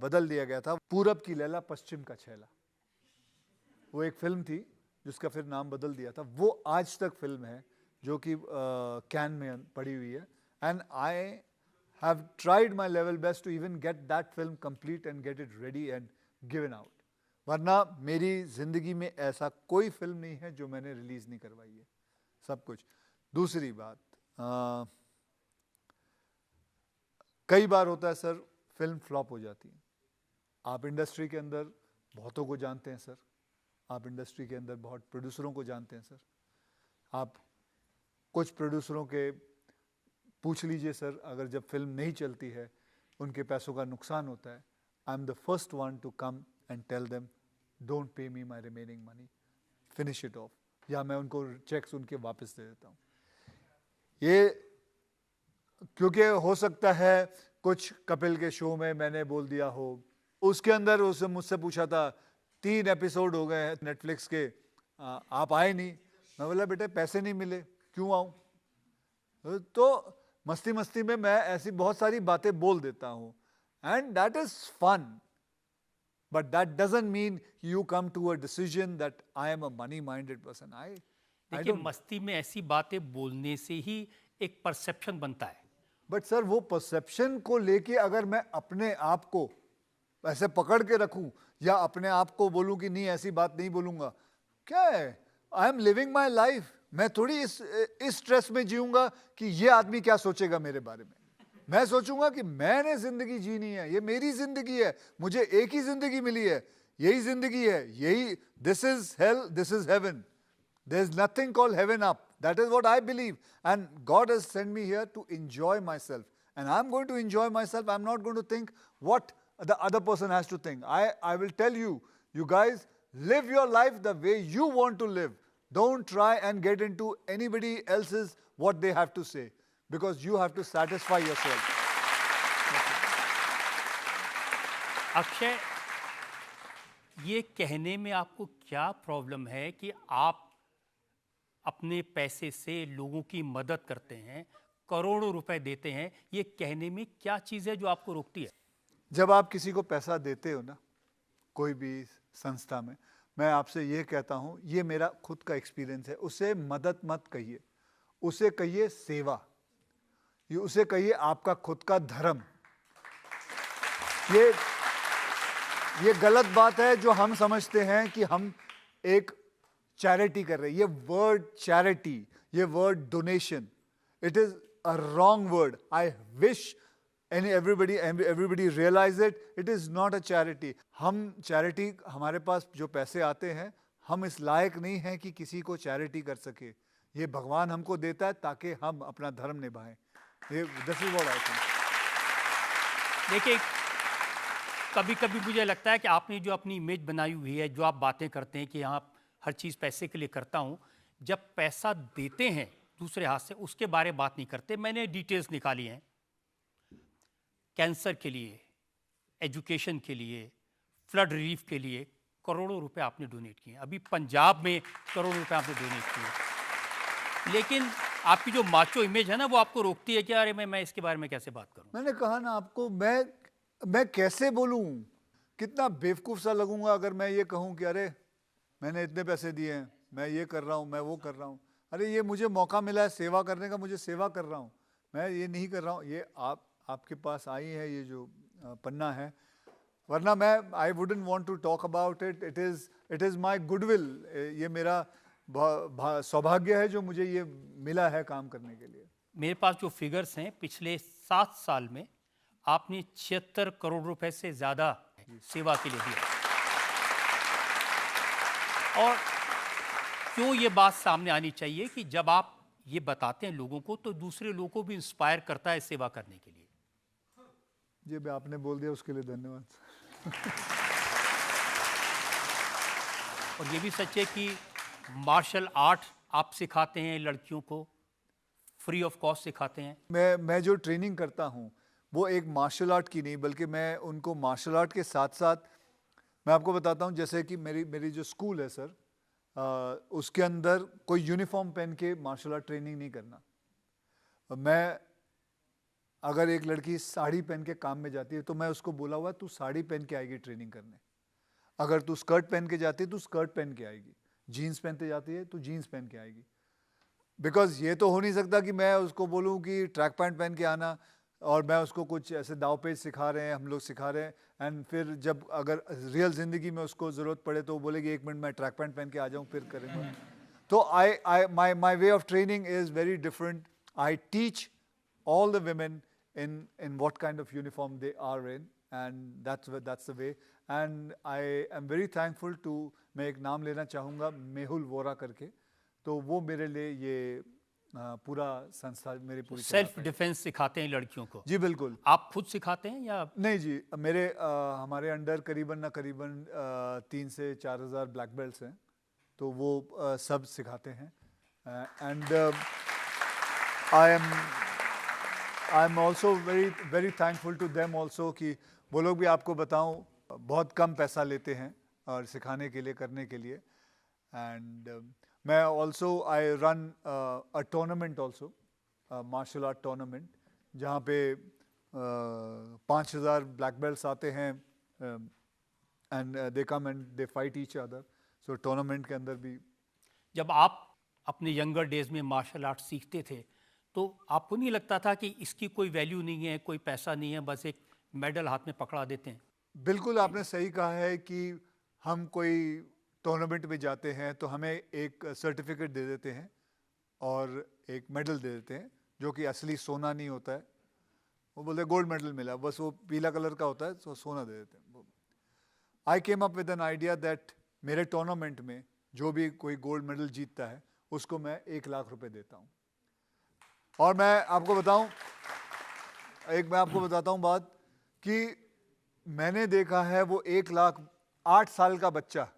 बदल दिया गया था, पूरब की लैला पश्चिम का छैला। वो एक फिल्म थी जिसका फिर नाम बदल दिया था। वो आज तक फिल्म है जो कि कैन में पड़ी हुई है। And I have tried my level best to even get that film complete and get it ready and given out. वरना मेरी जिंदगी में ऐसा कोई फिल्म नहीं है जो मैंने रिलीज नहीं करवाई है, सब कुछ। दूसरी बात, कई बार होता है सर, फिल्म फ्लॉप हो जाती है। आप इंडस्ट्री के अंदर बहुतों को जानते हैं सर, आप इंडस्ट्री के अंदर बहुत प्रोड्यूसरों को जानते हैं सर। आप कुछ प्रोड्यूसरों के पूछ लीजिए सर, अगर जब फिल्म नहीं चलती है उनके पैसों का नुकसान होता है, I am the first one to come and tell them don't pay me my remaining money, finish it off, या मैं उनको चेक्स उनके वापस दे देता हूँ। ये क्योंकि हो सकता है कुछ कपिल के शो में मैंने बोल दिया हो, उसके अंदर उसने मुझसे पूछा था 3 एपिसोड हो गए हैं नेटफ्लिक्स के, आप आए नहीं। मैं बोला बेटे पैसे नहीं मिले, क्यों आऊं? तो मस्ती मस्ती में मैं ऐसी बहुत सारी बातें बोल देता हूं, and that is fun, but that doesn't mean you come to a decision that I am a money minded person. देखिए, मस्ती में ऐसी बातें बोलने से ही एक परसेप्शन बनता है. बट सर, वो परसेप्शन को लेके अगर मैं अपने आप को ऐसे पकड़ के रखूं या अपने आप को बोलूं कि नहीं ऐसी बात नहीं बोलूंगा, क्या है? I M living my life. मैं थोड़ी इस स्ट्रेस में जीऊंगा कि ये आदमी क्या सोचेगा मेरे बारे में. मैं सोचूंगा कि मैंने जिंदगी जीनी है, ये मेरी जिंदगी है, मुझे एक ही जिंदगी मिली है, यही जिंदगी है, यही, this is hello, this is heaven. There is nothing called heaven up. That is what I believe. And God has sent me here to enjoy myself. And I'm going to enjoy myself. I'm not going to think what the other person has to think. I will tell you, you guys, live your life the way you want to live. Don't try and get into anybody else's what they have to say. Because you have to satisfy yourself. Akshay, ये कहने में आपको क्या problem है कि आप अपने पैसे से लोगों की मदद करते हैं, करोड़ों रुपए देते हैं? ये कहने में क्या चीज़ है जो आपको रोकती है? जब आप किसी को पैसा देते हो ना, कोई भी संस्था में, मैं आपसे ये कहता हूँ, ये मेरा खुद का एक्सपीरियंस है, उसे मदद मत कहिए, उसे कहिए सेवा, उसे कहिए आपका खुद का धर्म. ये गलत बात है जो हम समझते हैं कि हम एक चैरिटी कर रहे हैं. ये वर्ड चैरिटी, ये word donation, it is a wrong word. I wish everybody realize it is not a charity. हम चैरिटी, हमारे पास जो पैसे आते हैं, हम इस लायक नहीं हैं कि किसी को चैरिटी कर सके. ये भगवान हमको देता है ताकि हम अपना धर्म निभाएं. This is what I think. देखिए, कभी कभी मुझे लगता है कि आपने जो अपनी इमेज बनाई हुई है, जो आप बातें करते हैं कि हाँ हर चीज़ पैसे के लिए करता हूँ, जब पैसा देते हैं दूसरे हाथ से उसके बारे में बात नहीं करते. मैंने डिटेल्स निकाली हैं. कैंसर के लिए, एजुकेशन के लिए, फ्लड रिलीफ के लिए करोड़ों रुपए आपने डोनेट किए. अभी पंजाब में करोड़ों रुपए आपने डोनेट किए. लेकिन आपकी जो माचो इमेज है ना, वो आपको रोकती है कि अरे मैं इसके बारे में कैसे बात करूं. मैंने कहा ना आपको, मैं कैसे बोलूं? कितना बेवकूफ़ सा लगूंगा अगर मैं ये कहूं कि अरे मैंने इतने पैसे दिए हैं, मैं ये कर रहा हूँ, मैं वो कर रहा हूँ. अरे ये मुझे मौका मिला है सेवा करने का, मुझे सेवा कर रहा हूँ, मैं ये नहीं कर रहा हूँ. ये आपके पास आई है ये जो पन्ना है, वरना मैं I wouldn't want to talk about it. It is my goodwill. ये मेरा सौभाग्य है जो मुझे ये मिला है काम करने के लिए. मेरे पास जो फिगर्स हैं, पिछले 7 साल में आपने 76 करोड़ रुपए से ज़्यादा सेवा के लिए दिया. और क्यों ये बात सामने आनी चाहिए कि जब आप ये बताते हैं लोगों को, तो दूसरे लोगों को भी इंस्पायर करता है सेवा करने के लिए. जी, भी आपने बोल दिया उसके लिए धन्यवाद. और ये भी सच है कि मार्शल आर्ट आप सिखाते हैं लड़कियों को, फ्री ऑफ कॉस्ट सिखाते हैं. मैं जो ट्रेनिंग करता हूँ वो एक मार्शल आर्ट की नहीं, बल्कि मैं उनको मार्शल आर्ट के साथ साथ मैं आपको बताता हूँ. जैसे कि मेरी जो स्कूल है सर, उसके अंदर कोई यूनिफॉर्म पहन के मार्शल आर्ट ट्रेनिंग नहीं करना. मैं अगर एक लड़की साड़ी पहन के काम में जाती है तो मैं उसको बोला हुआ तू साड़ी पहन के आएगी ट्रेनिंग करने. अगर तू स्कर्ट पहन के जाती है तो स्कर्ट पहन के आएगी. जीन्स पहनते जाती है तो जीन्स पहन के आएगी. बिकॉज ये तो हो नहीं सकता कि मैं उसको बोलूँ कि ट्रैक पैंट पहन के आना और मैं उसको कुछ ऐसे दाव पेच सिखा रहे हैं, हम लोग सिखा रहे हैं, एंड फिर जब अगर रियल ज़िंदगी में उसको ज़रूरत पड़े तो वो बोलेगी 1 मिनट मैं ट्रैक पैंट पहन के आ जाऊँ फिर करेंगे. तो my way of training is very different. I teach all the women in what kind of uniform they are in, and that's the way. And I am very thankful to, मैं एक नाम लेना चाहूँगा, मेहुल वोरा करके. तो वो मेरे लिए ये पूरा संस्था मेरी पूरी सेल्फ डिफेंस सिखाते हैं लड़कियों को. जी बिल्कुल. आप खुद सिखाते हैं या नहीं? जी, हमारे अंडर करीबन 3 से 4 हज़ार ब्लैक बेल्ट्स हैं, तो वो सब सिखाते हैं. And I am also very thankful to them also कि वो लोग भी, आपको बताऊं, बहुत कम पैसा लेते हैं और सिखाने के लिए, करने के लिए. एंड मैं also I run a tournament also, martial art tournament, जहाँ पे 5,000 ब्लैक बेल्ट्स आते हैं and they come and they fight each other. So tournament के अंदर भी. जब आप अपने यंगर डेज में मार्शल आर्ट सीखते थे तो आपको नहीं लगता था कि इसकी कोई वैल्यू नहीं है, कोई पैसा नहीं है, बस एक मेडल हाथ में पकड़ा देते हैं? बिल्कुल आपने सही कहा है कि हम कोई टूर्नामेंट में जाते हैं तो हमें एक सर्टिफिकेट दे देते हैं और एक मेडल दे देते हैं, जो कि असली सोना नहीं होता है. वो बोलते गोल्ड मेडल मिला, बस वो पीला कलर का होता है, तो सोना दे देते हैं. I came up with an idea that मेरे टूर्नामेंट में जो भी कोई गोल्ड मेडल जीतता है उसको मैं 1 लाख रुपए देता हूँ. और मैं आपको बताता हूँ बात कि मैंने देखा है वो 1 लाख, 8 साल का बच्चा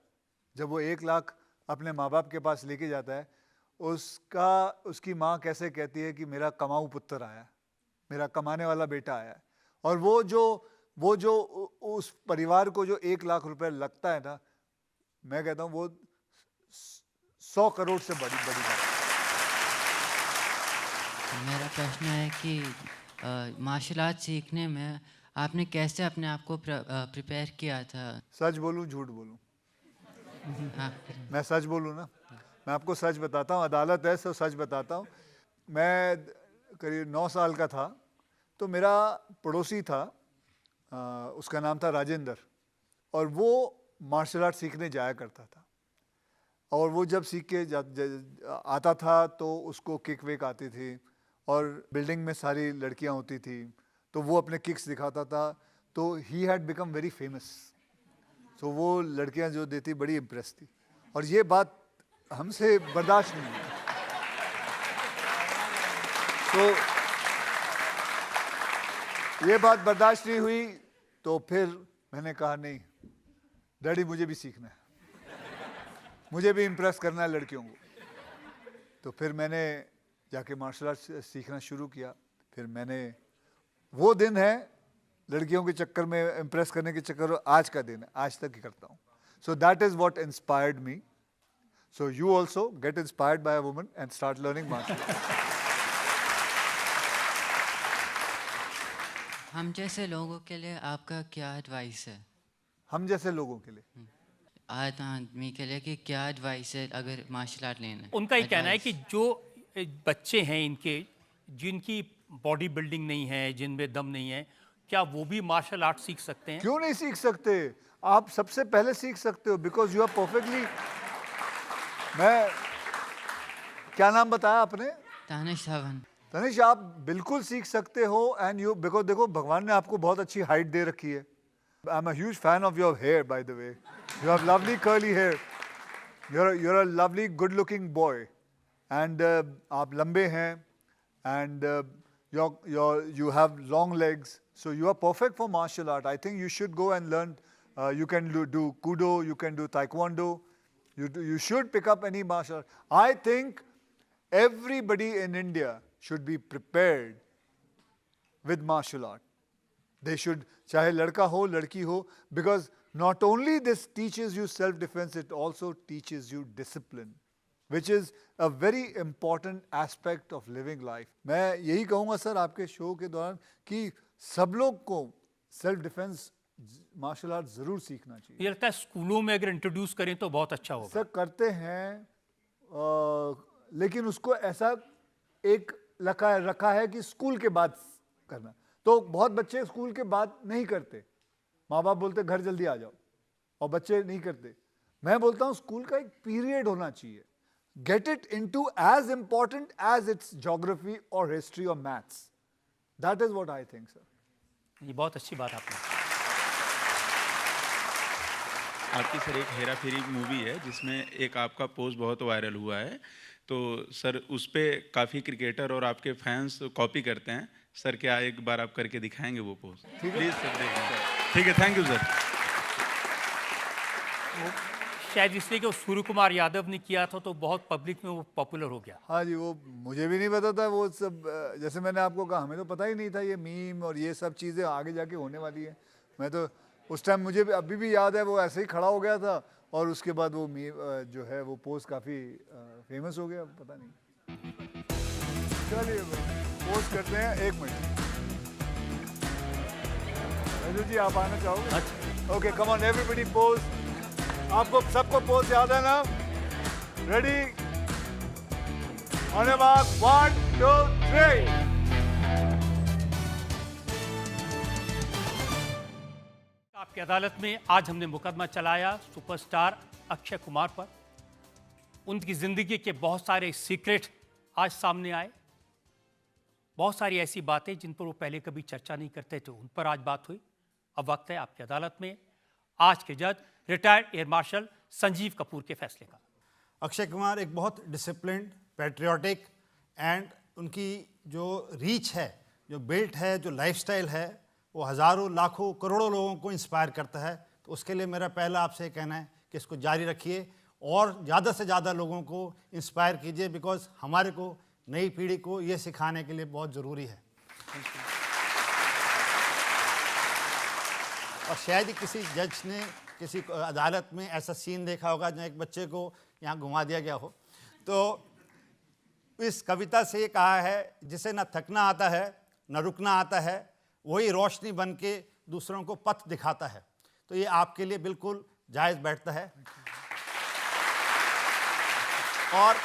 जब वो 1 लाख अपने माँ बाप के पास लेके जाता है, उसकी माँ कैसे कहती है कि मेरा कमाऊ पुत्र आया, मेरा कमाने वाला बेटा आया. और वो जो उस परिवार को जो 1 लाख रुपए लगता है ना, मैं कहता हूँ वो 100 करोड़ से बड़ी बात है. मेरा प्रश्न है कि मार्शल आर्ट सीखने में आपने कैसे अपने आप को प्रिपेयर किया था? सच बोलूं झूठ बोलूं? मैं सच बोलूं ना, मैं आपको सच बताता हूं, अदालत है तो सच बताता हूं. मैं करीब 9 साल का था तो मेरा पड़ोसी था, उसका नाम था राजेंद्र, और वो मार्शल आर्ट सीखने जाया करता था. और वो जब सीख के आता था तो उसको किक विक आती थी और बिल्डिंग में सारी लड़कियां होती थी तो वो अपने किक्स दिखाता था. तो he had become very famous. तो वो लड़कियां जो देती बड़ी इम्प्रेस थी, और ये बात हमसे बर्दाश्त नहीं हुई. तो ये बात बर्दाश्त नहीं हुई तो फिर मैंने कहा नहीं डैडी, मुझे भी सीखना है, मुझे भी इम्प्रेस करना है लड़कियों को. तो फिर मैंने जाके मार्शल आर्ट सीखना शुरू किया. फिर मैंने, वो दिन है लड़कियों के चक्कर में इम्प्रेस करने के चक्कर में, आज का दिन है, आज तक ही करता हूँ. So that is what inspired me. So you also get inspired by a woman and start learning martial art. हम जैसे लोगों के लिए आपका क्या एडवाइस है? हम जैसे लोगों के लिए, आदमी के लिए कि क्या एडवाइस है अगर मार्शल आर्ट लेना है? उनका ये कहना है कि जो बच्चे हैं इनके, जिनकी बॉडी बिल्डिंग नहीं है, जिनमें दम नहीं है, क्या वो भी मार्शल आर्ट सीख सकते हैं? क्यों नहीं सीख सकते? आप सबसे पहले सीख सकते हो, बिकॉज यू आर परफेक्टली. मैं, क्या नाम बताया आपने? तानिश धवन. तनिष, आप बिल्कुल सीख सकते हो. एंड यू, बिकॉज देखो भगवान ने आपको बहुत अच्छी हाइट दे रखी है. I am a huge fan of your hair by the way. You have lovely curly hair. you're a lovely good looking boy. And आप लंबे हैं. And you have long legs. So you are perfect for martial art. I think you should go and learn. You can do Kudo, you can do Taekwondo. You should pick up any martial art. I think everybody in India should be prepared with martial art. They should, चाहे लड़का हो लड़की हो, because not only this teaches you self-defense, it also teaches you discipline, which is a very important aspect of living life. मैं यही कहूँगा sir आपके show के दौरान कि सब लोग को सेल्फ डिफेंस मार्शल आर्ट जरूर सीखना चाहिए. मुझे लगता है स्कूलों में अगर इंट्रोड्यूस करें तो बहुत अच्छा होगा. सर करते हैं, लेकिन उसको ऐसा एक रखा है कि स्कूल के बाद करना. तो बहुत बच्चे स्कूल के बाद नहीं करते. माँ बाप बोलते घर जल्दी आ जाओ, और बच्चे नहीं करते. मैं बोलता हूँ स्कूल का एक पीरियड होना चाहिए. Get it into as important as its geography or history or maths. That is what I think, sir. ये बहुत अच्छी बात आपने. आपकी सर एक हेरा फेरी मूवी है जिसमें एक आपका पोस्ट बहुत वायरल हुआ है. तो सर उस पे काफ़ी क्रिकेटर और आपके फैंस कॉपी करते हैं. सर क्या एक बार आप करके दिखाएंगे वो पोस्ट? प्लीज़ सर देखें. ठीक है, थैंक यू सर. शायद इसलिए कि सूर्य कुमार यादव ने किया था तो बहुत पब्लिक में वो पॉपुलर हो गया. हाँ जी, वो मुझे भी नहीं पता था. वो सब जैसे मैंने आपको कहा, हमें तो पता ही नहीं था ये मीम और ये सब चीज़ें आगे जाके होने वाली है. मैं तो उस टाइम मुझे अभी भी याद है, वो ऐसे ही खड़ा हो गया था और उसके बाद वो जो है वो पोज काफ़ी फेमस हो गया, पता नहीं। चलिए पोज करते हैं, 1 मिनट। राजू जी आप आना चाहोगे? अच्छा। Okay, come on everybody pose. आपको सबको पोज याद है ना? Ready, on your mark, 1 2 3। आपकी अदालत में आज हमने मुकदमा चलाया सुपरस्टार अक्षय कुमार पर। उनकी जिंदगी के बहुत सारे सीक्रेट आज सामने आए, बहुत सारी ऐसी बातें जिन पर वो पहले कभी चर्चा नहीं करते थे, उन पर आज बात हुई। अब वक्त है आपकी अदालत में आज के जज retired air marshal Sanjeev Kapoor के फैसले का। अक्षय कुमार एक बहुत डिसिप्लिन्ड, पैट्रियोटिक एंड उनकी जो रीच है, जो बिल्ट है, जो लाइफस्टाइल है, वो हज़ारों लाखों करोड़ों लोगों को इंस्पायर करता है। तो उसके लिए मेरा पहला आपसे कहना है कि इसको जारी रखिए और ज़्यादा से ज़्यादा लोगों को इंस्पायर कीजिए, बिकॉज हमारे को नई पीढ़ी को ये सिखाने के लिए बहुत ज़रूरी है। और शायद ही किसी जज ने किसी अदालत में ऐसा सीन देखा होगा जहाँ एक बच्चे को यहाँ घुमा दिया गया हो। तो इस कविता से ये कहा है, जिसे न थकना आता है न रुकना आता है, वही रोशनी बन के दूसरों को पथ दिखाता है। तो ये आपके लिए बिल्कुल जायज़ बैठता है। और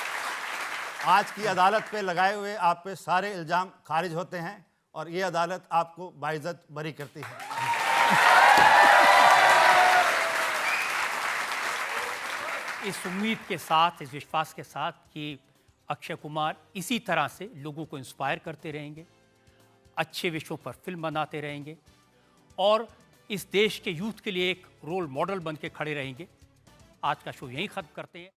आज की अदालत पे लगाए हुए आप पे सारे इल्ज़ाम खारिज होते हैं और ये अदालत आपको बाइज़्ज़त बरी करती है। इस उम्मीद के साथ, इस विश्वास के साथ कि अक्षय कुमार इसी तरह से लोगों को इंस्पायर करते रहेंगे, अच्छे विषयों पर फिल्म बनाते रहेंगे और इस देश के यूथ के लिए एक रोल मॉडल बन के खड़े रहेंगे। आज का शो यहीं ख़त्म करते हैं।